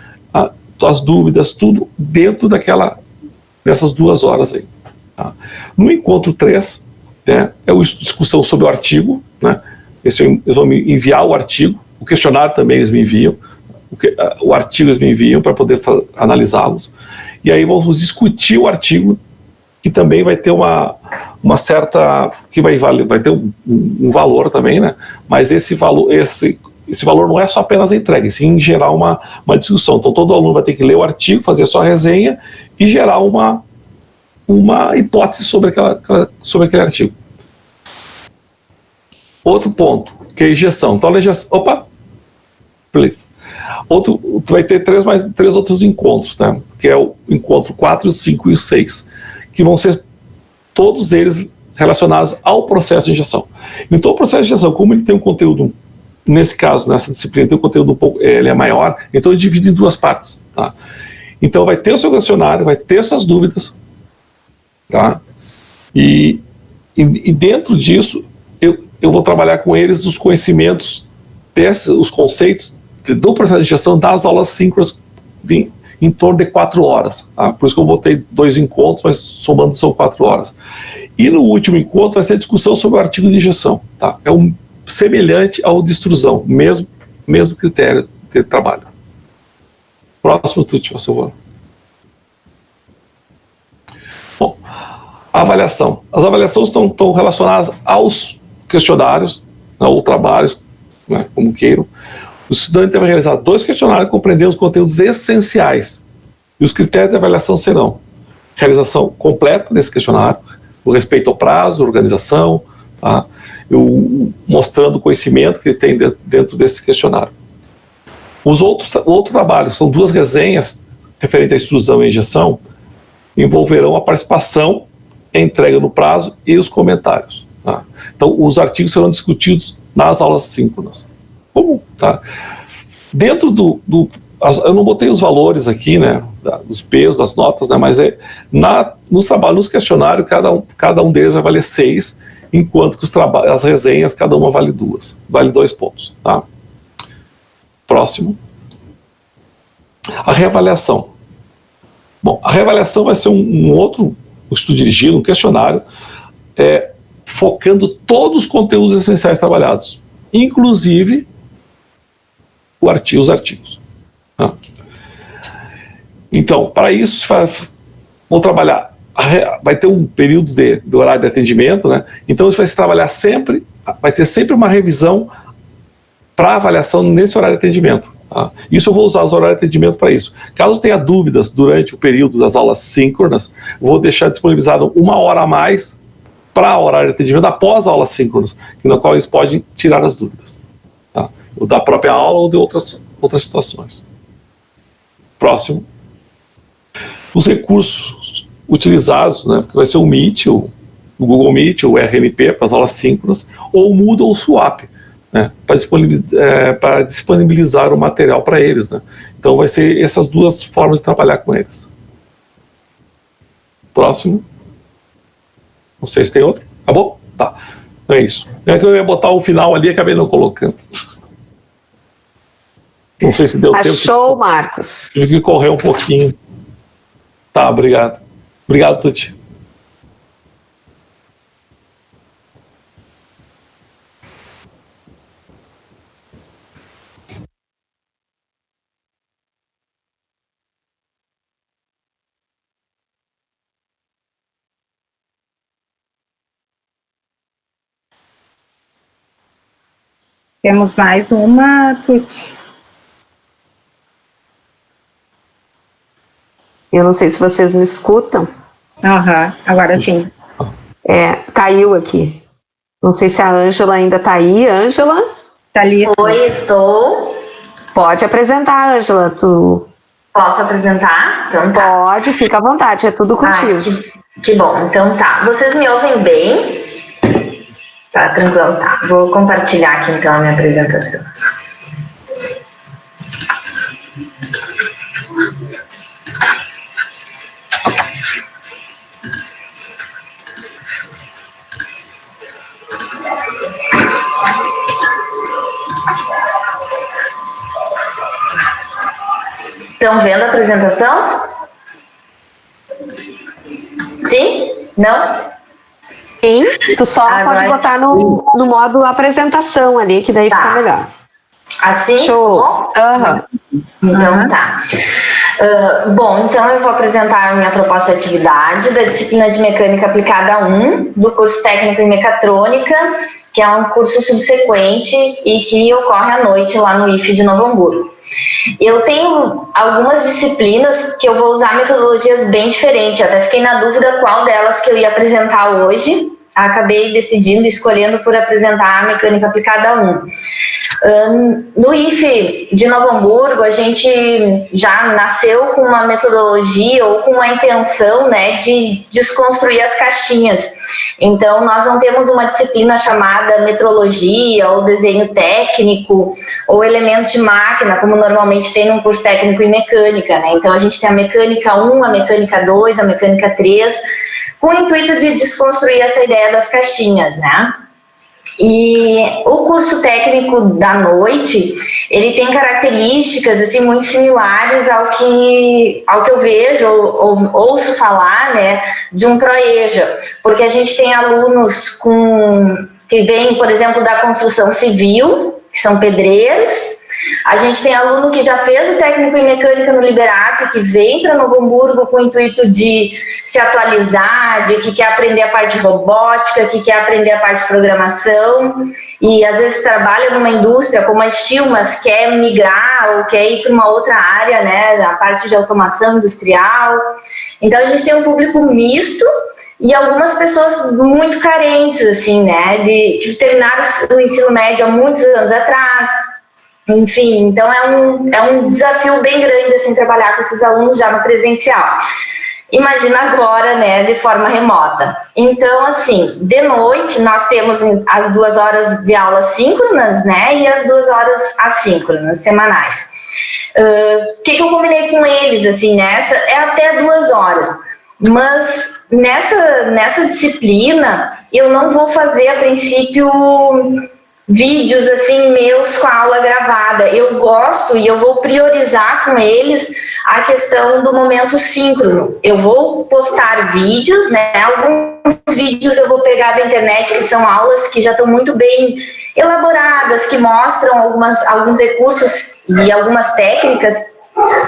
as dúvidas, tudo dentro dessas 2 horas aí. Tá? No encontro 3, né, é a discussão sobre o artigo, né? Eles vão me enviar o artigo, o questionário também eles me enviam, o artigo eles me enviam para poder analisá-los, e aí vamos discutir o artigo, que também vai ter uma certa, que vai ter um valor também, né? Mas esse valor não é só apenas a entrega, e sim em gerar uma discussão. Então todo aluno vai ter que ler o artigo, fazer a sua resenha e gerar uma hipótese sobre aquele artigo. Outro ponto, que é a injeção. Então a injeção, please. Vai ter 3 outros encontros, né? Que é o encontro 4, o 5 e o 6, que vão ser todos eles relacionados ao processo de injeção. Então o processo de injeção, como ele tem um conteúdo, nesse caso, nessa disciplina, tem um conteúdo ele é maior, então ele divide em 2 partes. Tá? Então vai ter o seu questionário, vai ter suas dúvidas, tá? E dentro disso, eu vou trabalhar com eles os conhecimentos, os conceitos do processo de injeção das aulas síncronas em torno de 4 horas. Tá? Por isso que eu botei 2 encontros, mas somando são 4 horas. E no último encontro vai ser a discussão sobre o artigo de injeção. Tá? É semelhante ao de extrusão, mesmo critério de trabalho. Próximo, Tuti, por favor. Bom, a avaliação. As avaliações estão relacionadas aos questionários, ou trabalhos, né, como queiram. O estudante deve realizar 2 questionários compreendendo os conteúdos essenciais. E os critérios de avaliação serão realização completa desse questionário, o respeito ao prazo, organização, tá? Mostrando o conhecimento que ele tem dentro desse questionário. Os outros trabalhos, são 2 resenhas referentes à extrusão e injeção, envolverão a participação, a entrega no prazo e os comentários. Tá? Então, os artigos serão discutidos nas aulas síncronas. Como? Tá? Dentro eu não botei os valores aqui, né, dos pesos, das notas, né, mas nos trabalhos, nos questionários, cada um deles vai valer 6, enquanto que as resenhas, cada uma vale 2. Vale 2 pontos. Tá? Próximo. A reavaliação. Bom, a reavaliação vai ser um outro estudo dirigido, um questionário, focando todos os conteúdos essenciais trabalhados, inclusive os artigos. Tá? Então, para isso, vou trabalhar, vai ter um período de horário de atendimento, né? Então isso vai se trabalhar sempre, vai ter sempre uma revisão para avaliação nesse horário de atendimento. Tá? Isso eu vou usar os horários de atendimento para isso. Caso tenha dúvidas durante o período das aulas síncronas, vou deixar disponibilizado 1 hora a mais para o horário de atendimento após as aulas síncronas, na qual eles podem tirar as dúvidas. Tá? Ou da própria aula ou de outras situações. Próximo. Os recursos utilizados, né, que vai ser o Meet, o Google Meet, o RMP para as aulas síncronas, ou o Moodle ou o Swap, né, para disponibilizar o material para eles. Né. Então vai ser essas 2 formas de trabalhar com eles. Próximo. Não sei se tem outro. Acabou? Tá. Então é isso. É que eu ia botar o final ali e acabei não colocando. Não sei se deu tempo. Show, Marcos. Tive que correr um pouquinho. Tá, obrigado. Obrigado, Tuti. Temos mais uma, Tuti. Eu não sei se vocês me escutam. Agora sim. Caiu aqui. Não sei se a Ângela ainda está aí. Ângela? Tá ali. Oi, estou. Pode apresentar, Ângela. Posso apresentar? Então tá. Pode, fica à vontade, é tudo contigo. Que bom, então tá. Vocês me ouvem bem? Tá, tranquilo, tá. Vou compartilhar aqui então a minha apresentação. Estão vendo a apresentação? Sim? Não? Sim, tu só pode botar no modo apresentação ali, que daí fica melhor. Assim? Show. Então tá. Bom, então eu vou apresentar a minha proposta de atividade da disciplina de Mecânica Aplicada 1, do curso técnico em Mecatrônica, que é um curso subsequente e que ocorre à noite lá no IFE de Novo Hamburgo. Eu tenho algumas disciplinas que eu vou usar metodologias bem diferentes, até fiquei na dúvida qual delas que eu ia apresentar hoje. Acabei decidindo, escolhendo por apresentar a Mecânica Aplicada 1. No IFE de Novo Hamburgo, a gente já nasceu com uma metodologia ou com uma intenção, né, de desconstruir as caixinhas. Então, nós não temos uma disciplina chamada metrologia ou desenho técnico ou elementos de máquina, como normalmente tem num curso técnico em mecânica, né? Então, a gente tem a Mecânica 1, a Mecânica 2, a Mecânica 3, com o intuito de desconstruir essa ideia das caixinhas, né? E o curso técnico da noite, ele tem características assim muito similares ao que eu vejo ou ouço falar, né, de um ProEja, porque a gente tem alunos que vêm, por exemplo, da construção civil, que são pedreiros. A gente tem aluno que já fez o técnico em mecânica no Liberato e que vem para Novo Hamburgo com o intuito de se atualizar, de que quer aprender a parte de robótica, que quer aprender a parte de programação e às vezes trabalha numa indústria como a Steel, mas quer migrar ou quer ir para uma outra área, né, a parte de automação industrial. Então a gente tem um público misto e algumas pessoas muito carentes, assim, né, que terminaram o ensino médio há muitos anos atrás. Enfim, então é um desafio bem grande, assim, trabalhar com esses alunos já no presencial. Imagina agora, né, de forma remota. Então, assim, de noite nós temos as 2 horas de aula síncronas, né, e as 2 horas assíncronas, semanais. O que eu combinei com eles, assim, nessa é até 2 horas. Mas nessa disciplina eu não vou fazer, a princípio, vídeos assim meus com a aula gravada. Eu gosto e eu vou priorizar com eles a questão do momento síncrono. Eu vou postar vídeos, né? Alguns vídeos eu vou pegar da internet, que são aulas que já estão muito bem elaboradas, que mostram alguns recursos e algumas técnicas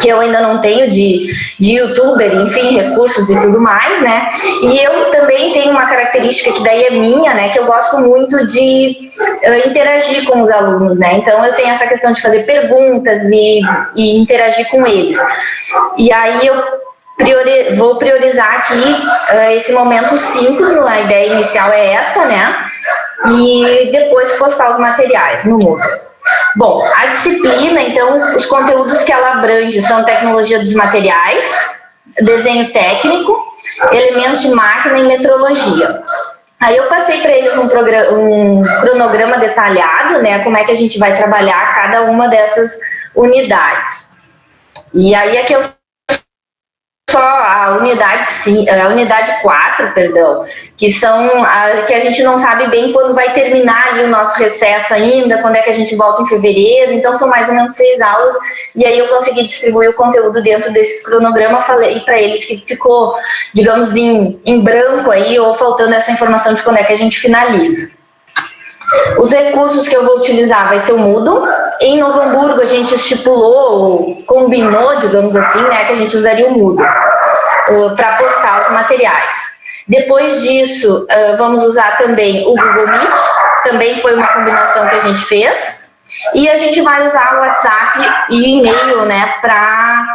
que eu ainda não tenho de youtuber, enfim, recursos e tudo mais, né? E eu também tenho uma característica que daí é minha, né? Que eu gosto muito de interagir com os alunos, né? Então eu tenho essa questão de fazer perguntas e interagir com eles. E aí eu vou priorizar aqui esse momento síncrono, a ideia inicial é essa, né? E depois postar os materiais no Moodle. Bom, a disciplina, então, os conteúdos que ela abrange são tecnologia dos materiais, desenho técnico, elementos de máquina e metrologia. Aí eu passei para eles um cronograma detalhado, né, como é que a gente vai trabalhar cada uma dessas unidades. E aí aqui eu só a unidade 4, perdão, que a gente não sabe bem quando vai terminar ali o nosso recesso ainda, quando é que a gente volta em fevereiro, então são mais ou menos 6 aulas, e aí eu consegui distribuir o conteúdo dentro desse cronograma, falei para eles que ficou, digamos, em branco aí, ou faltando essa informação de quando é que a gente finaliza. Os recursos que eu vou utilizar vai ser o Moodle. Em Novo Hamburgo a gente estipulou, combinou, digamos assim, né, que a gente usaria o Moodle para postar os materiais. Depois disso, vamos usar também o Google Meet, também foi uma combinação que a gente fez. e a gente vai usar o WhatsApp e e-mail, né, para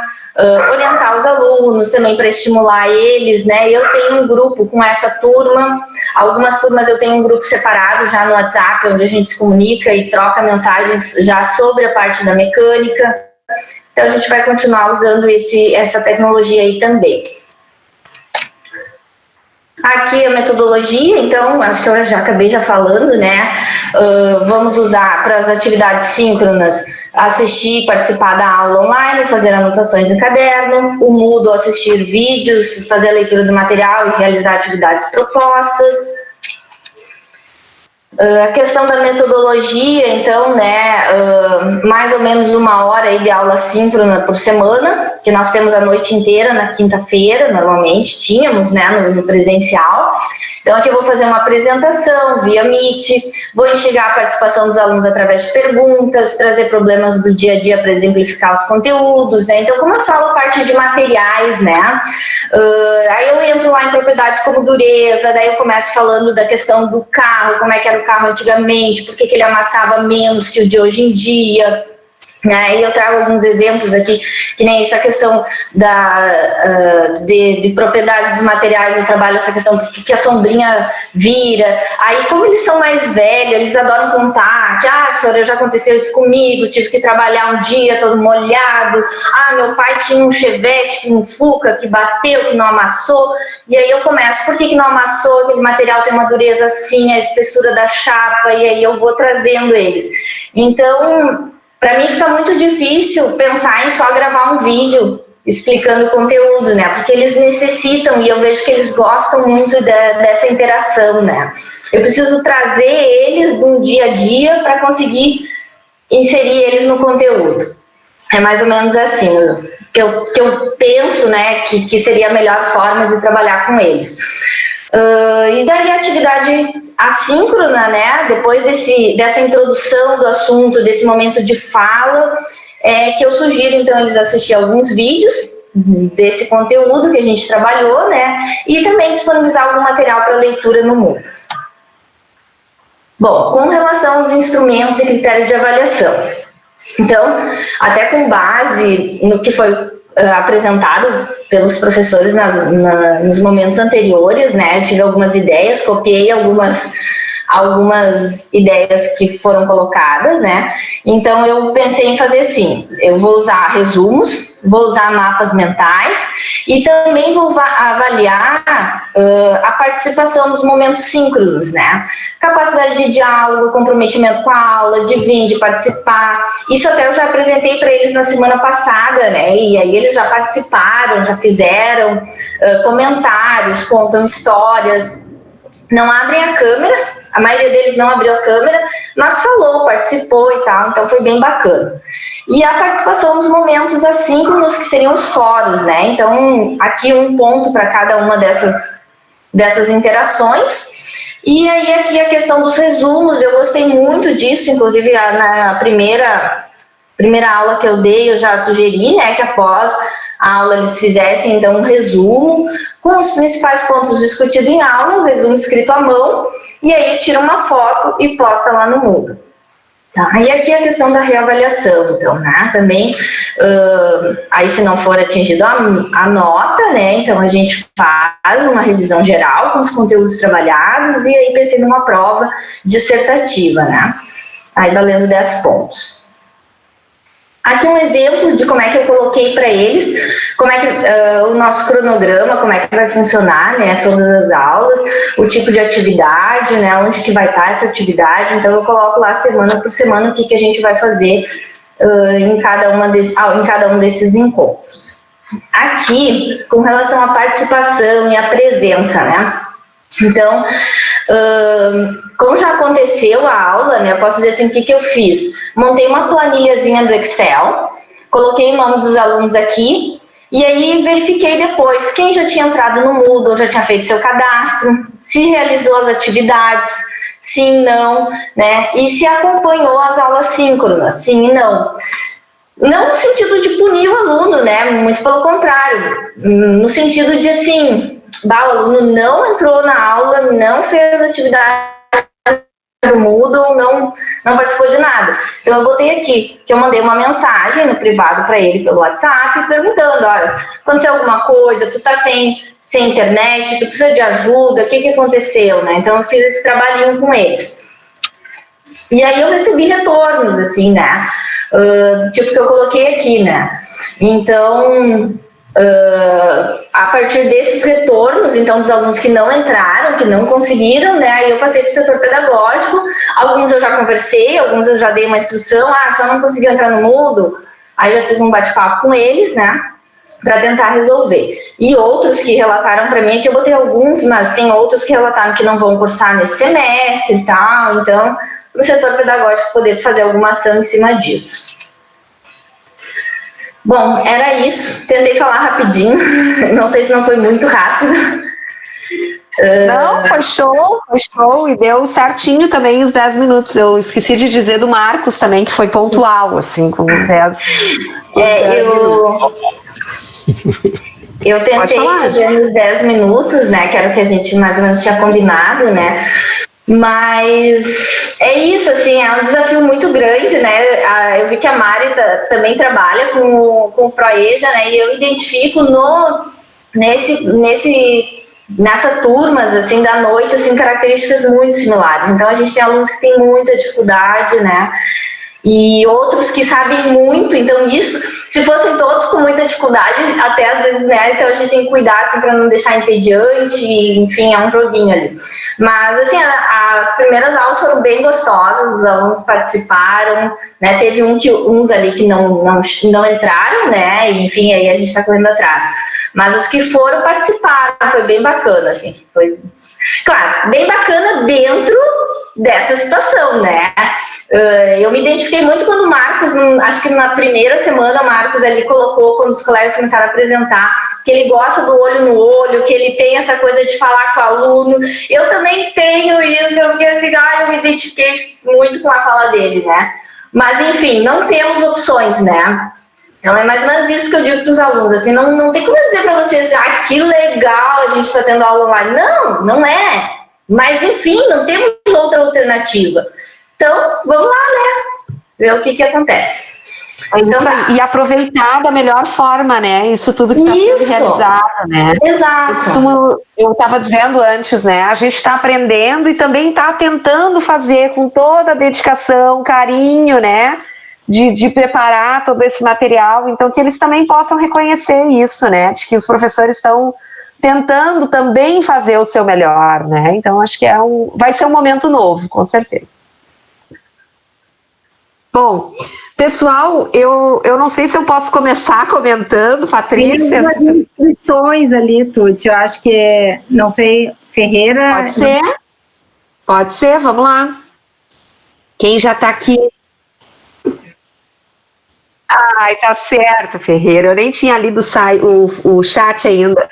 orientar os alunos, também para estimular eles, né. Eu tenho um grupo com essa turma, algumas turmas eu tenho um grupo separado já no WhatsApp, onde a gente se comunica e troca mensagens já sobre a parte da mecânica. Então a gente vai continuar usando essa tecnologia aí também. Aqui a metodologia, então, acho que eu já acabei falando, né? Vamos usar para as atividades síncronas, assistir, participar da aula online, fazer anotações no caderno, o Moodle, assistir vídeos, fazer a leitura do material e realizar atividades propostas. A questão da metodologia, então, né, mais ou menos 1 hora aí de aula síncrona por semana, que nós temos a noite inteira na quinta-feira, normalmente tínhamos, né, no presencial. Então aqui eu vou fazer uma apresentação via Meet, vou instigar a participação dos alunos através de perguntas, trazer problemas do dia a dia para exemplificar os conteúdos, né. Então, como eu falo, parte de materiais, né, aí eu entro lá em propriedades como dureza, daí eu começo falando da questão do carro, como é que era o carro antigamente, por que ele amassava menos que o de hoje em dia, né? E eu trago alguns exemplos aqui, que nem essa questão de propriedade dos materiais, eu trabalho essa questão do que a sombrinha vira. Aí, como eles são mais velhos, eles adoram contar que, senhora, já aconteceu isso comigo, tive que trabalhar um dia todo molhado, meu pai tinha um Chevette, um Fuca, que bateu, que não amassou, e aí eu começo, por que não amassou? Aquele material tem uma dureza assim, a espessura da chapa, e aí eu vou trazendo eles. Então, para mim fica muito difícil pensar em só gravar um vídeo explicando o conteúdo, né? Porque eles necessitam, e eu vejo que eles gostam muito dessa interação, né? Eu preciso trazer eles do dia a dia para conseguir inserir eles no conteúdo. É mais ou menos assim que eu penso, né, que seria a melhor forma de trabalhar com eles. E daí a atividade assíncrona, né, depois dessa introdução do assunto, desse momento de fala, que eu sugiro então eles assistirem alguns vídeos desse conteúdo que a gente trabalhou, né, e também disponibilizar algum material para leitura no Moodle. Bom, com relação aos instrumentos e critérios de avaliação, então, até com base no que foi apresentado pelos professores nos momentos anteriores, né? Eu tive algumas ideias, copiei algumas ideias que foram colocadas, né? Então eu pensei em fazer assim, eu vou usar resumos, vou usar mapas mentais e também vou avaliar a participação dos momentos síncronos, né? Capacidade de diálogo, comprometimento com a aula, de vir, de participar. Isso até eu já apresentei para eles na semana passada, né? E aí eles já participaram, já fizeram comentários, contam histórias, não abrem a câmera. A maioria deles não abriu a câmera, mas falou, participou e tal, então foi bem bacana. E a participação nos momentos assíncronos, que seriam os fóruns, né? Então, aqui um ponto para cada uma dessas interações. E aí, aqui a questão dos resumos, eu gostei muito disso, inclusive na primeira aula que eu dei, eu já sugeri, né, que após a aula eles fizessem, então, um resumo com os principais pontos discutidos em aula, um resumo escrito à mão, e aí tira uma foto e posta lá no Moodle. Tá? E aqui a questão da reavaliação, então, né, também, aí se não for atingido a nota, né, então a gente faz uma revisão geral com os conteúdos trabalhados e aí precisa de uma prova dissertativa, né, aí valendo 10 pontos. Aqui um exemplo de como é que eu coloquei para eles, como é que o nosso cronograma, como é que vai funcionar, né, todas as aulas, o tipo de atividade, né, onde que vai estar essa atividade. Então eu coloco lá semana por semana o que a gente vai fazer em cada um desses encontros. Aqui, com relação à participação e à presença, né, então, como já aconteceu a aula, né, eu posso dizer assim, o que eu fiz? Montei uma planilhazinha do Excel, coloquei o nome dos alunos aqui, e aí verifiquei depois quem já tinha entrado no Moodle, já tinha feito seu cadastro, se realizou as atividades, sim, não, né, e se acompanhou as aulas síncronas, sim e não. Não no sentido de punir o aluno, né, muito pelo contrário, no sentido de assim, o aluno não entrou na aula, não fez atividade mudo, não participou de nada. Então eu botei aqui, que eu mandei uma mensagem no privado para ele pelo WhatsApp, perguntando, olha, aconteceu alguma coisa, tu tá sem internet, tu precisa de ajuda, o que aconteceu, né? Então eu fiz esse trabalhinho com eles. E aí eu recebi retornos, assim, né? Tipo que eu coloquei aqui, né? Então, a partir desses retornos, então, dos alunos que não entraram, que não conseguiram, né? Aí eu passei para o setor pedagógico, alguns eu já conversei, alguns eu já dei uma instrução, só não consegui entrar no Moodle, aí já fiz um bate-papo com eles, né? Para tentar resolver. E outros que relataram para mim, que eu botei alguns, mas tem outros que relataram que não vão cursar nesse semestre e tal, então, para o setor pedagógico poder fazer alguma ação em cima disso. Bom, era isso. Tentei falar rapidinho, não sei se não foi muito rápido. Não, foi show, e deu certinho também os 10 minutos. Eu esqueci de dizer do Marcos também, que foi pontual, assim, com 10 eu tentei fazer nos 10 minutos, né, que era o que a gente mais ou menos tinha combinado, né, mas é isso, assim, é um desafio muito grande, né, eu vi que a Mari também trabalha com o ProEja, né, e eu identifico nessa turmas, assim, da noite, assim, características muito similares. Então, a gente tem alunos que têm muita dificuldade, né, e outros que sabem muito, então isso, se fossem todos com muita dificuldade, até às vezes, né, então a gente tem que cuidar, assim, para não deixar entediante, enfim, é um joguinho ali. Mas, assim, as primeiras aulas foram bem gostosas, os alunos participaram, né, teve uns ali que não entraram, né, e, enfim, aí a gente está correndo atrás. Mas os que foram participaram, foi bem bacana, assim, foi... Claro, bem bacana dentro dessa situação, né? Eu me identifiquei muito quando o Marcos, acho que na primeira semana, o Marcos ali colocou, quando os colegas começaram a apresentar, que ele gosta do olho no olho, que ele tem essa coisa de falar com o aluno. Eu também tenho isso, porque assim, eu me identifiquei muito com a fala dele, né? Mas, enfim, não temos opções, né? Então, é mais ou menos isso que eu digo para os alunos, assim, não tem como eu dizer para vocês, que legal a gente está tendo aula online. Não é. Mas, enfim, não temos outra alternativa. Então, vamos lá, né? Ver o que acontece. Então, e aproveitar da melhor forma, né? Isso tudo que está sendo realizado, né? Exato. Eu estava dizendo antes, né? A gente está aprendendo e também está tentando fazer com toda a dedicação, carinho, né? De preparar todo esse material, então que eles também possam reconhecer isso, né? De que os professores estão tentando também fazer o seu melhor, né? Então acho que vai ser um momento novo, com certeza. Bom, pessoal, eu não sei se eu posso começar comentando, Patrícia. Tem inscrições ali, Tuti, eu acho que, não sei, Ferreira... Pode ser, vamos lá. Quem já está aqui? Ai, tá certo, Ferreira. Eu nem tinha lido o chat ainda.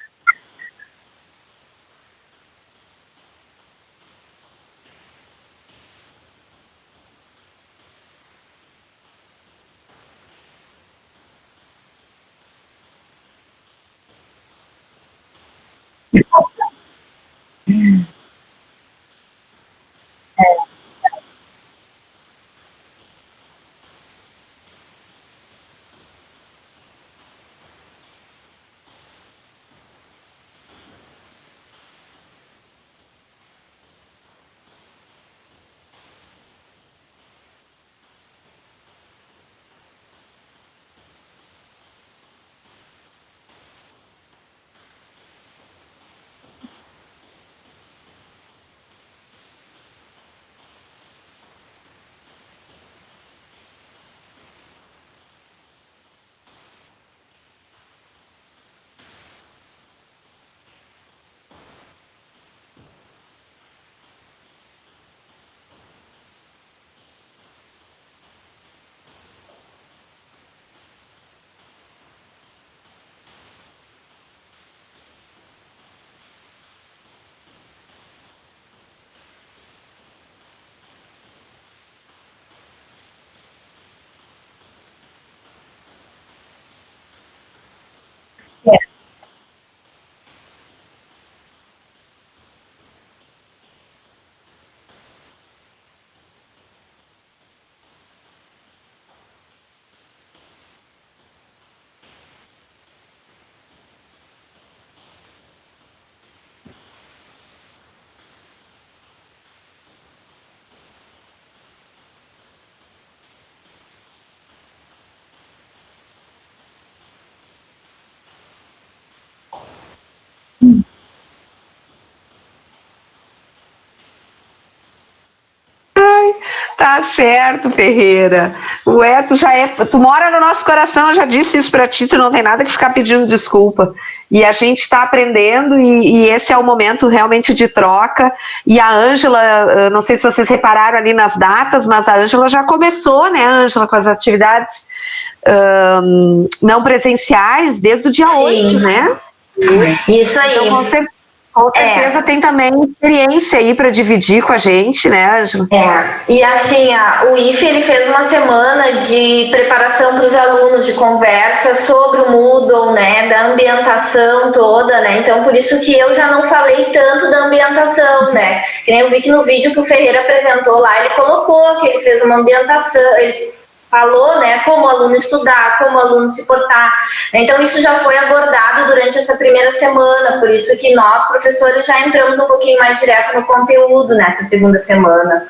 Tá certo, Ferreira. Ué, tu mora no nosso coração, eu já disse isso pra ti, tu não tem nada que ficar pedindo desculpa. E a gente tá aprendendo e esse é o momento realmente de troca. E a Ângela, não sei se vocês repararam ali nas datas, mas a Ângela já começou, né, Ângela, com as atividades não presenciais desde o dia 8, né? Isso aí. Então, com certeza tem também experiência aí para dividir com a gente, né, Ângela? E assim, o IFE ele fez uma semana de preparação para os alunos, de conversa sobre o Moodle, né, da ambientação toda, né, então por isso que eu já não falei tanto da ambientação, né, que nem eu vi que no vídeo que o Ferreira apresentou lá, ele colocou que ele fez uma ambientação, ele falou, né, como o aluno estudar, como o aluno se portar. Então, isso já foi abordado durante essa primeira semana, por isso que nós, professores, já entramos um pouquinho mais direto no conteúdo nessa segunda semana.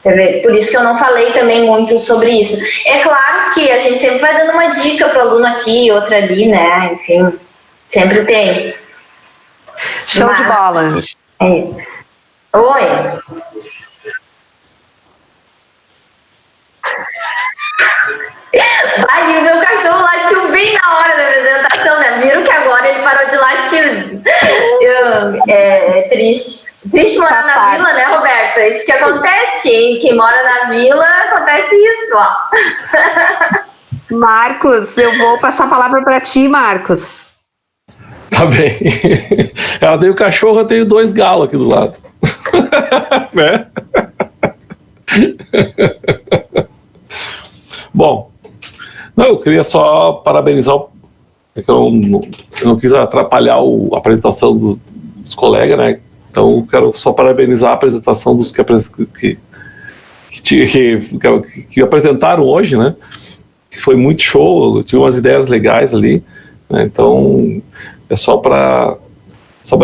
Por isso que eu não falei também muito sobre isso. É claro que a gente sempre vai dando uma dica para o aluno aqui, outra ali, né, enfim, sempre tem. Show de bola. É isso. Oi. Ai, o meu cachorro latiu bem na hora da apresentação, né? Viram que agora ele parou de latir. É triste. Triste morar na vila, né, Roberto? É isso que acontece. Quem mora na vila, acontece isso, ó. Marcos, eu vou passar a palavra para ti, Marcos. Tá bem. Ela tem o cachorro, eu tenho 2 galos aqui do lado. Né? Bom, eu queria só parabenizar, eu não quis atrapalhar a apresentação dos colegas, né? Então eu quero só parabenizar a apresentação dos que apresentaram hoje, né? Que foi muito show, eu tive umas ideias legais ali, né? Então é só para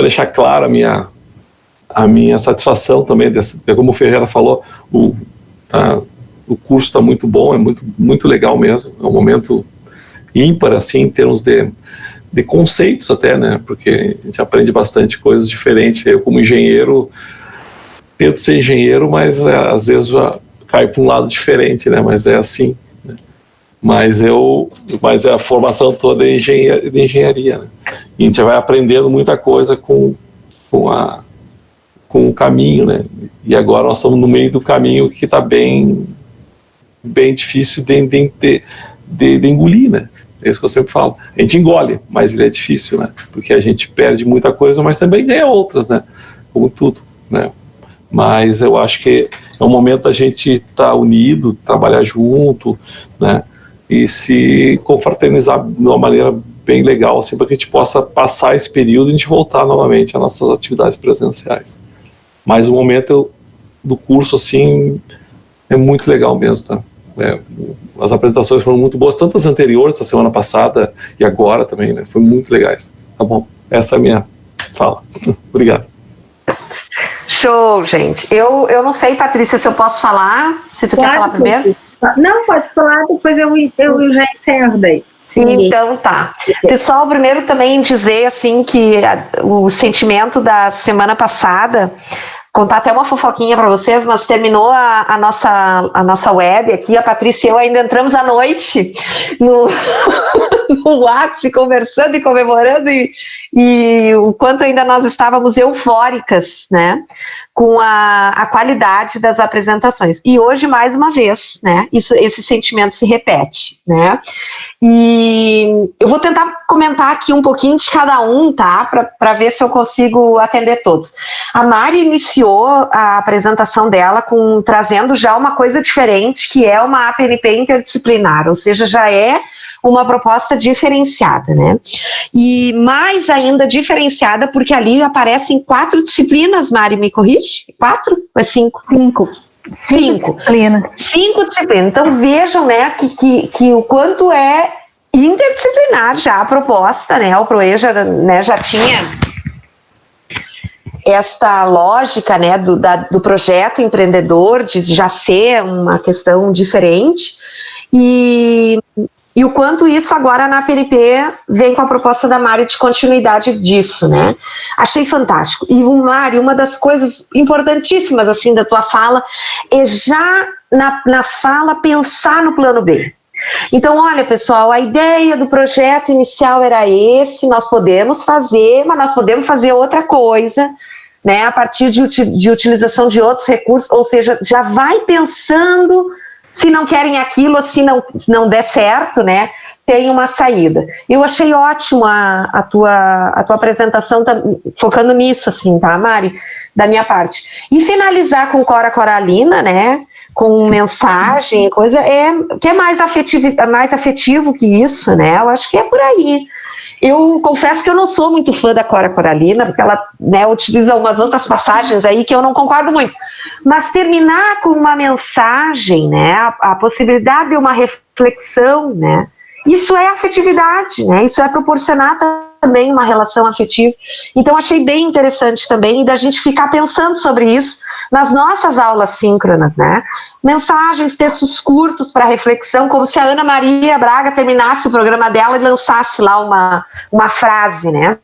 deixar claro a minha satisfação também, como o Ferreira falou, o curso está muito bom, é muito legal mesmo, é um momento ímpar, assim, em termos de conceitos até, né, porque a gente aprende bastante coisas diferentes. Eu, como engenheiro, tento ser engenheiro, mas às vezes já caio para um lado diferente, né, mas é assim, né? Mas a formação toda é de engenharia, né? E a gente vai aprendendo muita coisa com o caminho, né, e agora nós estamos no meio do caminho que está bem difícil de engolir, né? É isso que eu sempre falo. A gente engole, mas ele é difícil, né? Porque a gente perde muita coisa, mas também ganha outras, né? Como tudo, né? Mas eu acho que é um momento da gente estar unido, trabalhar junto, né? E se confraternizar de uma maneira bem legal, assim, para que a gente possa passar esse período e a gente voltar novamente às nossas atividades presenciais. Mas o momento do curso, assim, é muito legal mesmo, tá? As apresentações foram muito boas, tanto as anteriores, a semana passada e agora também, né? Foi muito legais. Tá bom? Essa é a minha fala. Obrigado. Show, gente. Eu não sei, Patrícia, se eu posso falar, se tu quer falar primeiro. Não, pode falar, depois eu já encerro daí. Sim. Então tá. Pessoal, primeiro também dizer assim que o sentimento da semana passada, contar até uma fofoquinha para vocês, mas terminou a nossa web aqui, a Patrícia e eu ainda entramos à noite no WhatsApp, conversando e comemorando, e o quanto ainda nós estávamos eufóricas, né, com a qualidade das apresentações. E hoje, mais uma vez, né, esse sentimento se repete, né, e eu vou tentar comentar aqui um pouquinho de cada um, tá, para ver se eu consigo atender todos. A Mari iniciou a apresentação dela trazendo já uma coisa diferente, que é uma APNP interdisciplinar, ou seja, já é uma proposta diferenciada, né? E mais ainda diferenciada, porque ali aparecem 4 disciplinas, Mari, me corrige? 4 ou é 5? 5 disciplinas. 5 disciplinas. Então vejam, né, que o quanto é interdisciplinar já a proposta, né? O ProE já tinha esta lógica, né, do projeto empreendedor, de já ser uma questão diferente, e E o quanto isso agora na PNP vem com a proposta da Mari de continuidade disso, né? Achei fantástico. E o Mari, uma das coisas importantíssimas assim da tua fala é já na fala pensar no plano B. Então, olha, pessoal, a ideia do projeto inicial era esse, nós podemos fazer, mas nós podemos fazer outra coisa, né, a partir de utilização de outros recursos, ou seja, já vai pensando se não querem aquilo, ou se não der certo, né, tem uma saída. Eu achei ótimo a tua apresentação, focando nisso, assim, tá, Mari, da minha parte. E finalizar com Cora Coralina, né, com mensagem, coisa, que é mais afetivo que isso, né, eu acho que é por aí. Eu confesso que eu não sou muito fã da Cora Coralina, porque ela, né, utiliza umas outras passagens aí que eu não concordo muito. Mas terminar com uma mensagem, né, a possibilidade de uma reflexão, né, isso é afetividade, né, isso é proporcionar também uma relação afetiva. Então achei bem interessante também da gente ficar pensando sobre isso nas nossas aulas síncronas, né? Mensagens, textos curtos para reflexão, como se a Ana Maria Braga terminasse o programa dela e lançasse lá uma frase, né?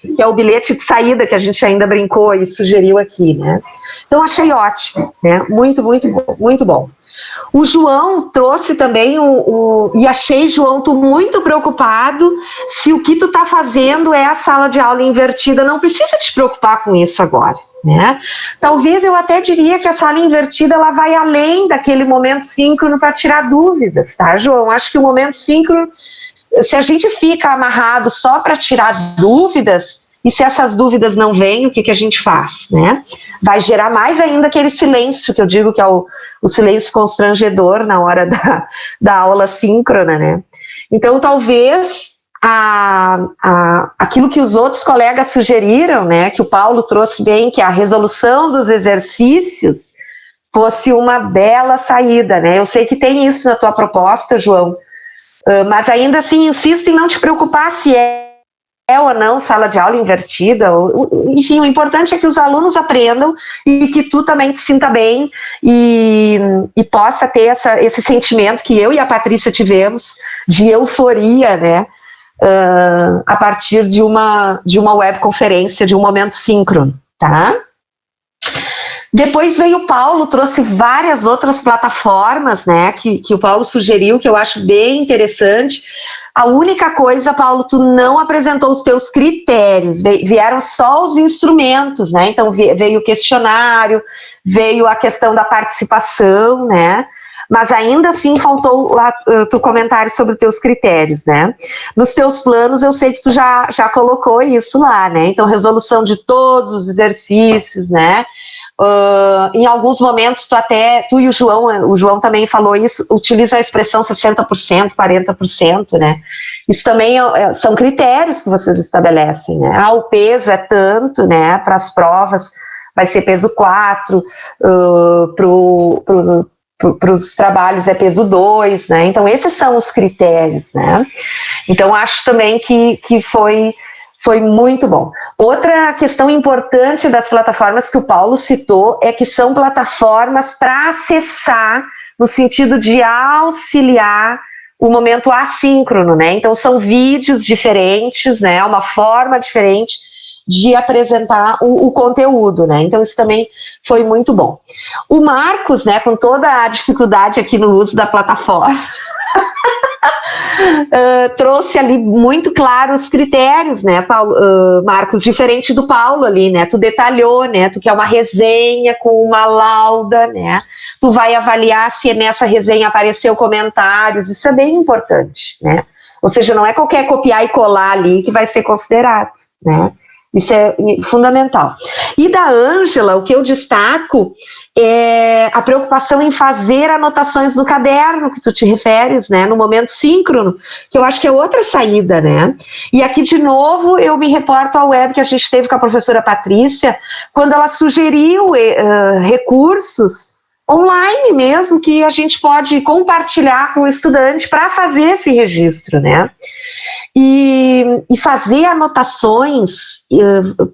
Que é o bilhete de saída que a gente ainda brincou e sugeriu aqui, né? Então achei ótimo, né? Muito, muito bom, muito bom. O João trouxe também e achei, João, tu muito preocupado se o que tu tá fazendo é a sala de aula invertida. Não precisa te preocupar com isso agora, né? Talvez eu até diria que a sala invertida ela vai além daquele momento síncrono para tirar dúvidas, tá, João? Acho que o momento síncrono, se a gente fica amarrado só para tirar dúvidas, e se essas dúvidas não vêm, o que a gente faz, né? Vai gerar mais ainda aquele silêncio, que eu digo que é o silêncio constrangedor na hora da aula síncrona, né? Então, talvez aquilo que os outros colegas sugeriram, né, que o Paulo trouxe bem, que a resolução dos exercícios fosse uma bela saída, né? Eu sei que tem isso na tua proposta, João, mas ainda assim insisto em não te preocupar se é ou não sala de aula invertida, enfim, o importante é que os alunos aprendam e que tu também te sinta bem e possa ter esse sentimento que eu e a Patrícia tivemos de euforia, né, a partir de uma webconferência, de um momento síncrono, tá? Depois veio o Paulo, trouxe várias outras plataformas, né, que o Paulo sugeriu, que eu acho bem interessante. A única coisa, Paulo, tu não apresentou os teus critérios, vieram só os instrumentos, né, então veio o questionário, veio a questão da participação, né, mas ainda assim faltou lá tu comentário sobre os teus critérios, né. Nos teus planos eu sei que tu já colocou isso lá, né, então resolução de todos os exercícios, né. Em alguns momentos tu e o João também falou isso, utiliza a expressão 60%, 40%, né? Isso também são critérios que vocês estabelecem, né? O peso é tanto, né? Para as provas vai ser peso 4, para os trabalhos é peso 2, né? Então esses são os critérios, né? Então acho também que foi muito bom. Outra questão importante das plataformas que o Paulo citou é que são plataformas para acessar no sentido de auxiliar o momento assíncrono, né? Então são vídeos diferentes, né? Uma forma diferente de apresentar o conteúdo, né? Então isso também foi muito bom. O Marcos, né, com toda a dificuldade aqui no uso da plataforma, trouxe ali muito claro os critérios, né, Paulo, Marcos, diferente do Paulo ali, né, tu detalhou, né, tu quer uma resenha com uma lauda, né, tu vai avaliar se nessa resenha apareceu comentários, isso é bem importante, né, ou seja, não é qualquer copiar e colar ali que vai ser considerado, né, isso é fundamental. E da Ângela, o que eu destaco é a preocupação em fazer anotações no caderno, que tu te referes, né, no momento síncrono, que eu acho que é outra saída, né. E aqui, de novo, eu me reporto ao web que a gente teve com a professora Patrícia, quando ela sugeriu recursos online mesmo, que a gente pode compartilhar com o estudante para fazer esse registro, né. E fazer anotações,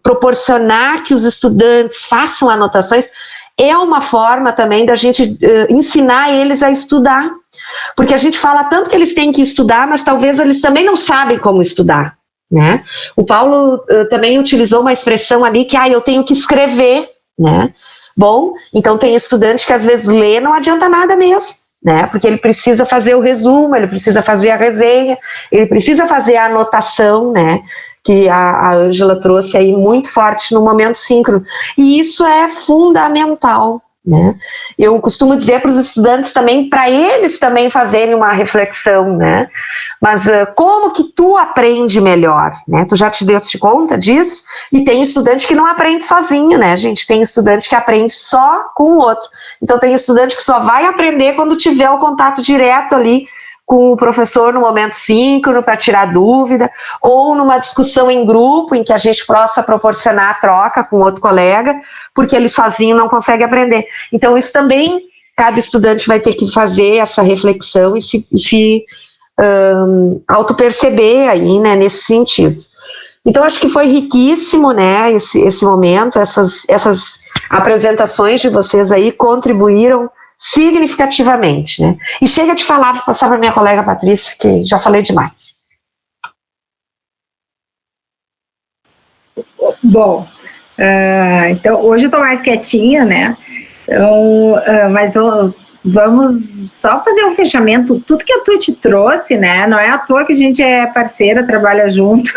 proporcionar que os estudantes façam anotações, é uma forma também da gente ensinar eles a estudar, porque a gente fala tanto que eles têm que estudar, mas talvez eles também não sabem como estudar, né? O Paulo também utilizou uma expressão ali que, eu tenho que escrever, né? Bom, então tem estudante que às vezes lê, não adianta nada mesmo, né? Porque ele precisa fazer o resumo, ele precisa fazer a resenha, ele precisa fazer a anotação, né? Que a Ângela trouxe aí muito forte no momento síncrono. E isso é fundamental, né? Eu costumo dizer para os estudantes também, para eles também fazerem uma reflexão, né? Mas como que tu aprende melhor, né? Tu já te deste conta disso? E tem estudante que não aprende sozinho, né, gente? Tem estudante que aprende só com o outro. Então tem estudante que só vai aprender quando tiver o contato direto ali com o professor no momento síncrono para tirar dúvida, ou numa discussão em grupo em que a gente possa proporcionar a troca com outro colega, porque ele sozinho não consegue aprender. Então isso também, cada estudante vai ter que fazer essa reflexão e se auto-perceber aí, né, nesse sentido. Então acho que foi riquíssimo, né, esse momento, essas apresentações de vocês aí contribuíram significativamente, né? E chega de falar, vou passar para minha colega Patrícia, que já falei demais. Bom, então hoje eu estou mais quietinha, né? Então, mas vamos só fazer um fechamento. Tudo que a Tuti trouxe, né? Não é à toa que a gente é parceira, trabalha junto.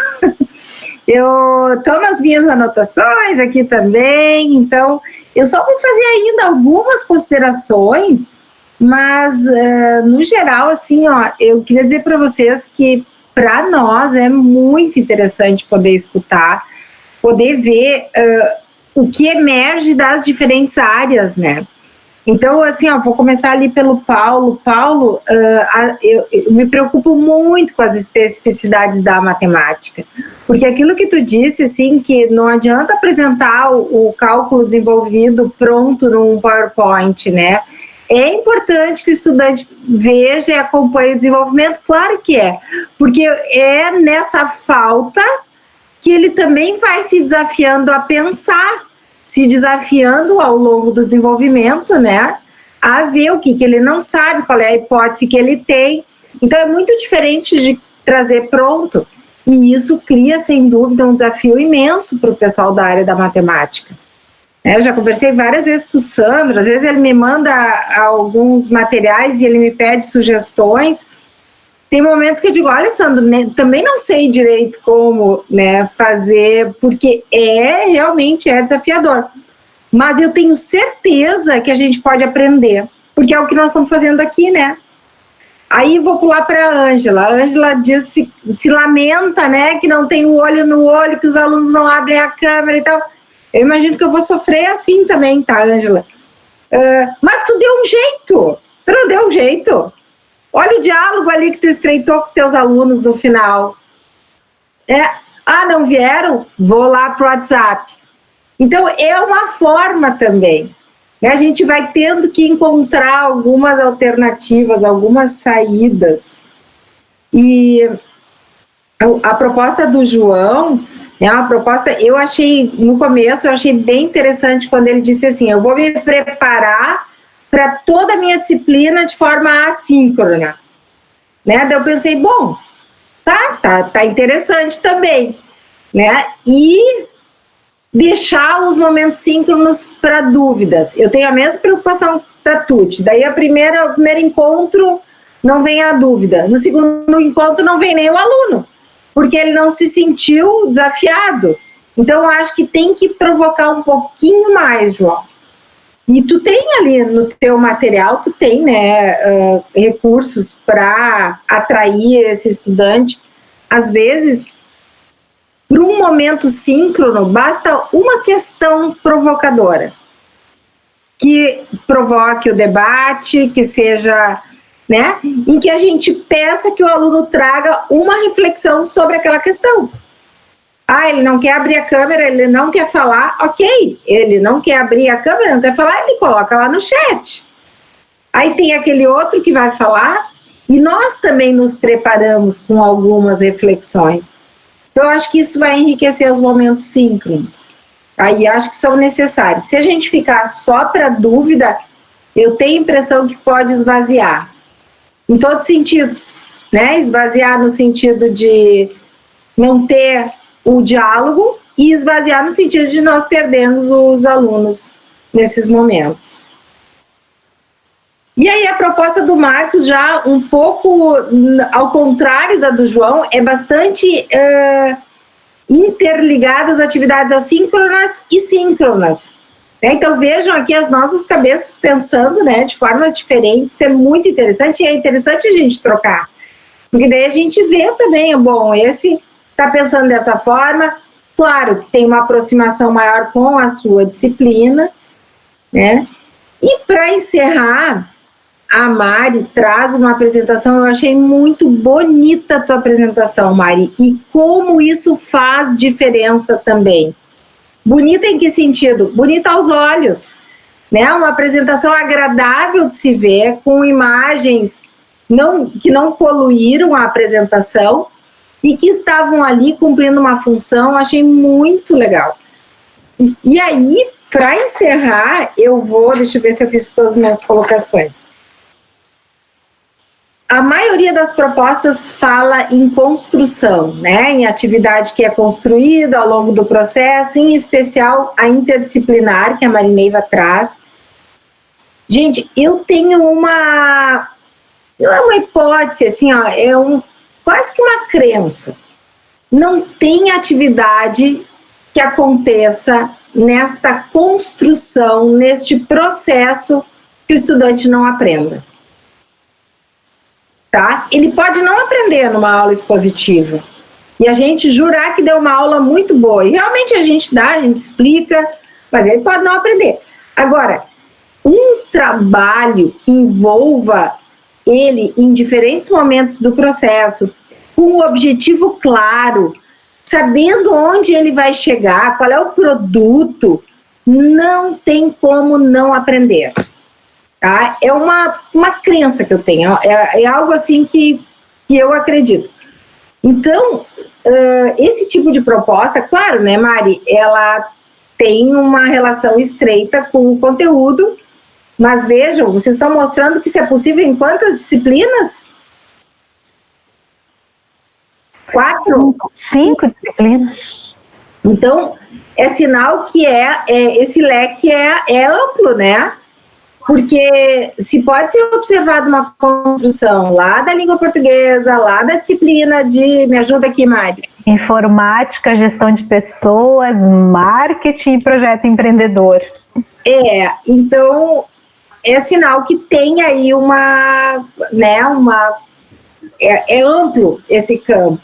Eu estou nas minhas anotações aqui também, então eu só vou fazer ainda algumas considerações, mas no geral, assim, ó, eu queria dizer para vocês que para nós é muito interessante poder escutar, poder ver o que emerge das diferentes áreas, né? Então, assim, ó, vou começar ali pelo Paulo. Paulo, eu me preocupo muito com as especificidades da matemática, porque aquilo que tu disse, assim, que não adianta apresentar o cálculo desenvolvido pronto num PowerPoint, né? É importante que o estudante veja e acompanhe o desenvolvimento, claro que é, porque é nessa falta que ele também vai se desafiando a pensar, se desafiando ao longo do desenvolvimento, né, a ver o que ele não sabe, qual é a hipótese que ele tem. Então é muito diferente de trazer pronto, e isso cria, sem dúvida, um desafio imenso para o pessoal da área da matemática. Eu já conversei várias vezes com o Sandro, às vezes ele me manda alguns materiais e ele me pede sugestões. Tem momentos que eu digo, olha, Sandro, né, também não sei direito como, né, fazer, porque realmente é desafiador. Mas eu tenho certeza que a gente pode aprender, porque é o que nós estamos fazendo aqui, né? Aí vou pular para a Ângela. A Ângela se lamenta, né, que não tem o olho no olho, que os alunos não abrem a câmera e tal. Eu imagino que eu vou sofrer assim também, tá, Ângela? Mas tu deu um jeito, tu não deu um jeito. Olha o diálogo ali que tu estreitou com teus alunos no final. Não vieram? Vou lá pro WhatsApp. Então, é uma forma também. Né? A gente vai tendo que encontrar algumas alternativas, algumas saídas. E a proposta do João é uma proposta, eu achei, no começo, eu achei bem interessante quando ele disse assim, eu vou me preparar para toda a minha disciplina de forma assíncrona, né? Daí eu pensei, bom, tá interessante também, né? E deixar os momentos síncronos para dúvidas. Eu tenho a mesma preocupação da Tuti. Daí o primeiro encontro não vem a dúvida, no segundo encontro não vem nem o aluno, porque ele não se sentiu desafiado. Então eu acho que tem que provocar um pouquinho mais, João. E tu tem ali no teu material, tu tem, né, recursos para atrair esse estudante. Às vezes, para um momento síncrono, basta uma questão provocadora, que provoque o debate, que seja, né, em que a gente peça que o aluno traga uma reflexão sobre aquela questão. Ele não quer abrir a câmera, ele não quer falar, ok, ele não quer abrir a câmera, não quer falar, ele coloca lá no chat. Aí tem aquele outro que vai falar, e nós também nos preparamos com algumas reflexões. Então, eu acho que isso vai enriquecer os momentos síncronos. Aí acho que são necessários. Se a gente ficar só para dúvida, eu tenho a impressão que pode esvaziar. em todos os sentidos, né? Esvaziar no sentido de não ter o diálogo e esvaziar no sentido de nós perdermos os alunos nesses momentos. E aí a proposta do Marcos, já um pouco ao contrário da do João, é bastante interligada às atividades assíncronas e síncronas. Então vejam aqui as nossas cabeças pensando, né, de formas diferentes. Isso é muito interessante, e é interessante a gente trocar, porque daí a gente vê também, bom, esse está pensando dessa forma, claro que tem uma aproximação maior com a sua disciplina, né? E para encerrar, a Mari traz uma apresentação, eu achei muito bonita a tua apresentação, Mari, e como isso faz diferença também. Bonita em que sentido? Bonita aos olhos, né? Uma apresentação agradável de se ver, com imagens que não poluíram a apresentação e que estavam ali cumprindo uma função. Achei muito legal. E aí, para encerrar, deixa eu ver se eu fiz todas as minhas colocações. A maioria das propostas fala em construção, né? Em atividade que é construída ao longo do processo, em especial a interdisciplinar que a Marineiva traz. Gente, eu tenho não é uma hipótese, assim, ó, quase que uma crença. Não tem atividade que aconteça nesta construção, neste processo, que o estudante não aprenda. Tá? Ele pode não aprender numa aula expositiva e a gente jurar que deu uma aula muito boa, e realmente a gente explica, mas ele pode não aprender. Agora, um trabalho que envolva ele em diferentes momentos do processo, com um objetivo claro, sabendo onde ele vai chegar, qual é o produto, não tem como não aprender. Tá? É uma crença que eu tenho, é algo assim que eu acredito. Então, esse tipo de proposta, claro, né, Mari, ela tem uma relação estreita com o conteúdo, mas vejam, vocês estão mostrando que isso é possível em quantas disciplinas? 4? 5 disciplinas. Então, é sinal que esse leque é amplo, né? Porque se pode ser observado uma construção lá da língua portuguesa, lá da disciplina me ajuda aqui, Mari. Informática, gestão de pessoas, marketing e projeto empreendedor. Então é sinal que tem aí é amplo esse campo.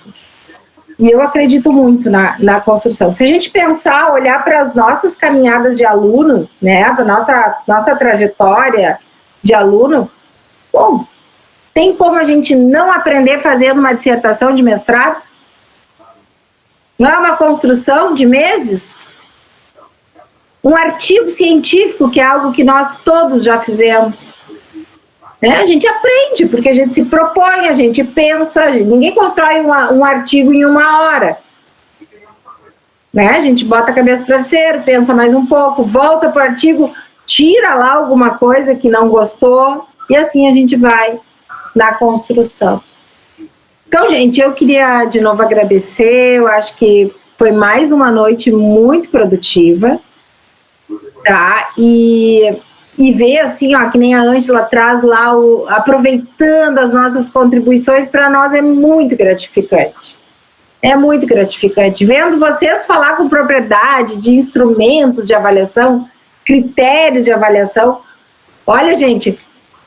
E eu acredito muito na construção. Se a gente pensar, olhar para as nossas caminhadas de aluno, né, para a nossa trajetória de aluno, bom, tem como a gente não aprender fazendo uma dissertação de mestrado? Não é uma construção de meses? Um artigo científico, que é algo que nós todos já fizemos. Né? A gente aprende, porque a gente se propõe, a gente pensa, ninguém constrói um artigo em 1 hora. Né? A gente bota a cabeça no travesseiro, pensa mais um pouco, volta para o artigo, tira lá alguma coisa que não gostou, e assim a gente vai na construção. Então, gente, eu queria de novo agradecer, eu acho que foi mais uma noite muito produtiva, tá? E ver assim, ó, que nem a Ângela traz lá, aproveitando as nossas contribuições, para nós é muito gratificante. É muito gratificante. Vendo vocês falar com propriedade de instrumentos de avaliação, critérios de avaliação. Olha, gente,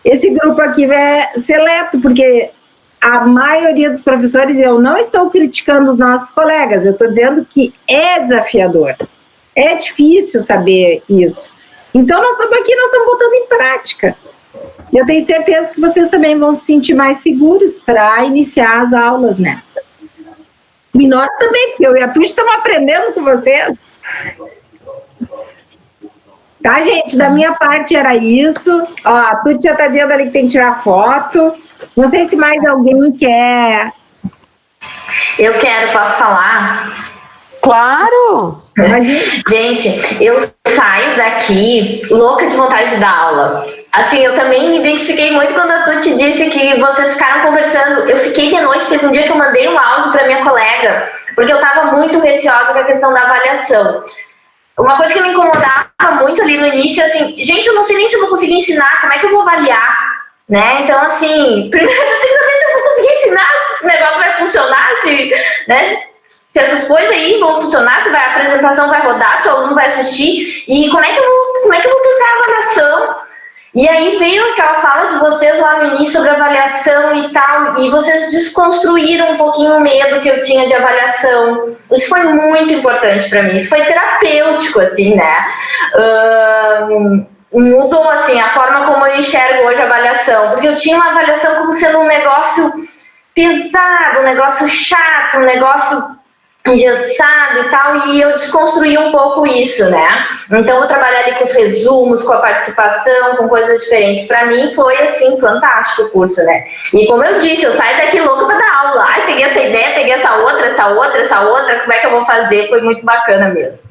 esse grupo aqui é seleto, porque a maioria dos professores, eu não estou criticando os nossos colegas, eu estou dizendo que é desafiador. É difícil saber isso. Então, nós estamos aqui, nós estamos botando em prática. Eu tenho certeza que vocês também vão se sentir mais seguros para iniciar as aulas, né? E nós também, porque eu e a Tuti estamos aprendendo com vocês. Tá, gente? Da minha parte era isso. Ó, a Tuti já está dizendo ali que tem que tirar foto. Não sei se mais alguém quer. Eu quero, posso falar? Claro! Gente, eu saio daqui louca de vontade de dar aula. Assim, eu também me identifiquei muito quando a Tuti disse que vocês ficaram conversando. Eu fiquei de noite, teve um dia que eu mandei um áudio para minha colega, porque eu estava muito receosa com a questão da avaliação. Uma coisa que me incomodava muito ali no início, assim, gente, eu não sei nem se eu vou conseguir ensinar, como é que eu vou avaliar, né? Então, assim, primeiro eu tenho que saber se eu vou conseguir ensinar, se o negócio vai funcionar, se essas coisas aí vão funcionar, se a apresentação vai rodar, se o aluno vai assistir, e como é que eu vou pensar a avaliação? E aí veio aquela fala de vocês lá no início sobre avaliação e tal, e vocês desconstruíram um pouquinho o medo que eu tinha de avaliação. Isso foi muito importante para mim, isso foi terapêutico, assim, né? Mudou, assim, a forma como eu enxergo hoje a avaliação, porque eu tinha uma avaliação como sendo um negócio pesado, um negócio chato, um negócio engessado e tal, e eu desconstruí um pouco isso, né? Então, eu trabalhei ali com os resumos, com a participação, com coisas diferentes. Para mim, foi, assim, fantástico o curso, né? E como eu disse, eu saio daqui louca para dar aula. Ai, peguei essa ideia, peguei essa outra, como é que eu vou fazer? Foi muito bacana mesmo.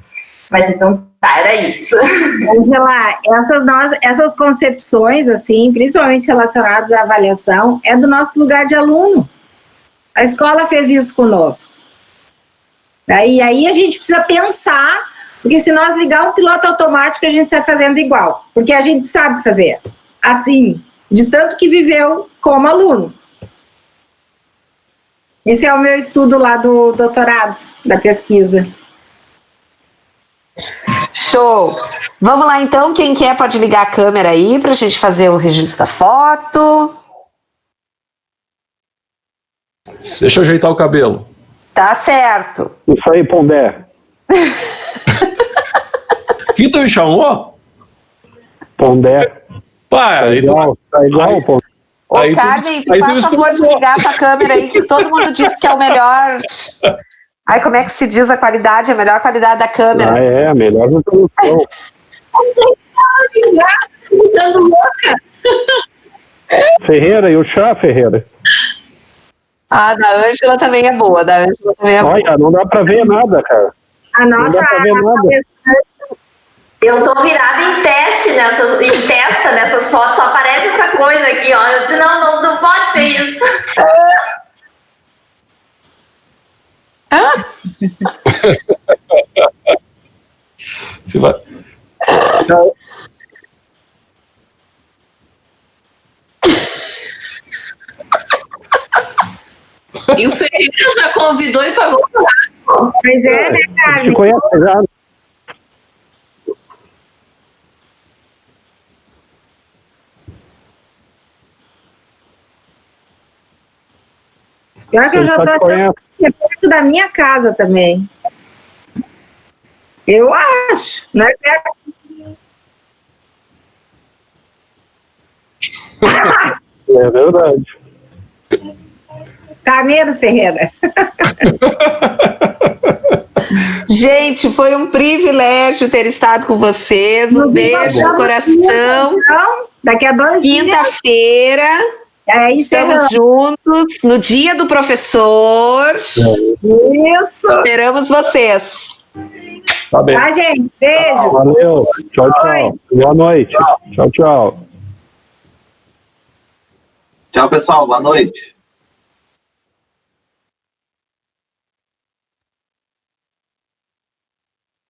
Mas então, tá, era isso. Angela, essas concepções, assim, principalmente relacionadas à avaliação, é do nosso lugar de aluno. A escola fez isso conosco. E aí a gente precisa pensar, porque se nós ligar um piloto automático, a gente sai fazendo igual, porque a gente sabe fazer, assim, de tanto que viveu como aluno. Esse é o meu estudo lá do doutorado, da pesquisa. Show! Vamos lá então, quem quer pode ligar a câmera aí para a gente fazer o registro da foto. Deixa eu ajeitar o cabelo. Tá certo. Isso aí, Pondé. Quem tu me chamou? Pondé. Pá, Tá aí igual, Pondé. Ô, Carmen, tu faz favor de ligar essa câmera aí, que todo mundo diz que é o melhor. Ai, como é que se diz a qualidade? A melhor qualidade da câmera. Ah, é, a melhor resolução. Dando louca. Ferreira, e o chá, Ferreira? A da Ângela também é boa. Olha, não dá pra ver nada, cara. Não dá pra ver nada. Eu tô virada em testa nessas fotos, só aparece essa coisa aqui, ó. Eu disse, não pode ser isso. Se vai. E o Ferreira já convidou e pagou o churrasco. Pois é, né, Carmen? Te conhece já? Pior que eu já tô achando que é perto da minha casa também. Eu acho, não é perto. É verdade. Tá menos, Ferreira. Gente, foi um privilégio ter estado com vocês. Um beijo no coração. Daqui a 2 dias. Quinta-feira. Estamos juntos no Dia do Professor. Isso. Esperamos vocês. Tá bem. Tá, gente? Beijo. Valeu. Tchau, tchau. Boa noite. Tchau, tchau. Tchau, pessoal. Boa noite.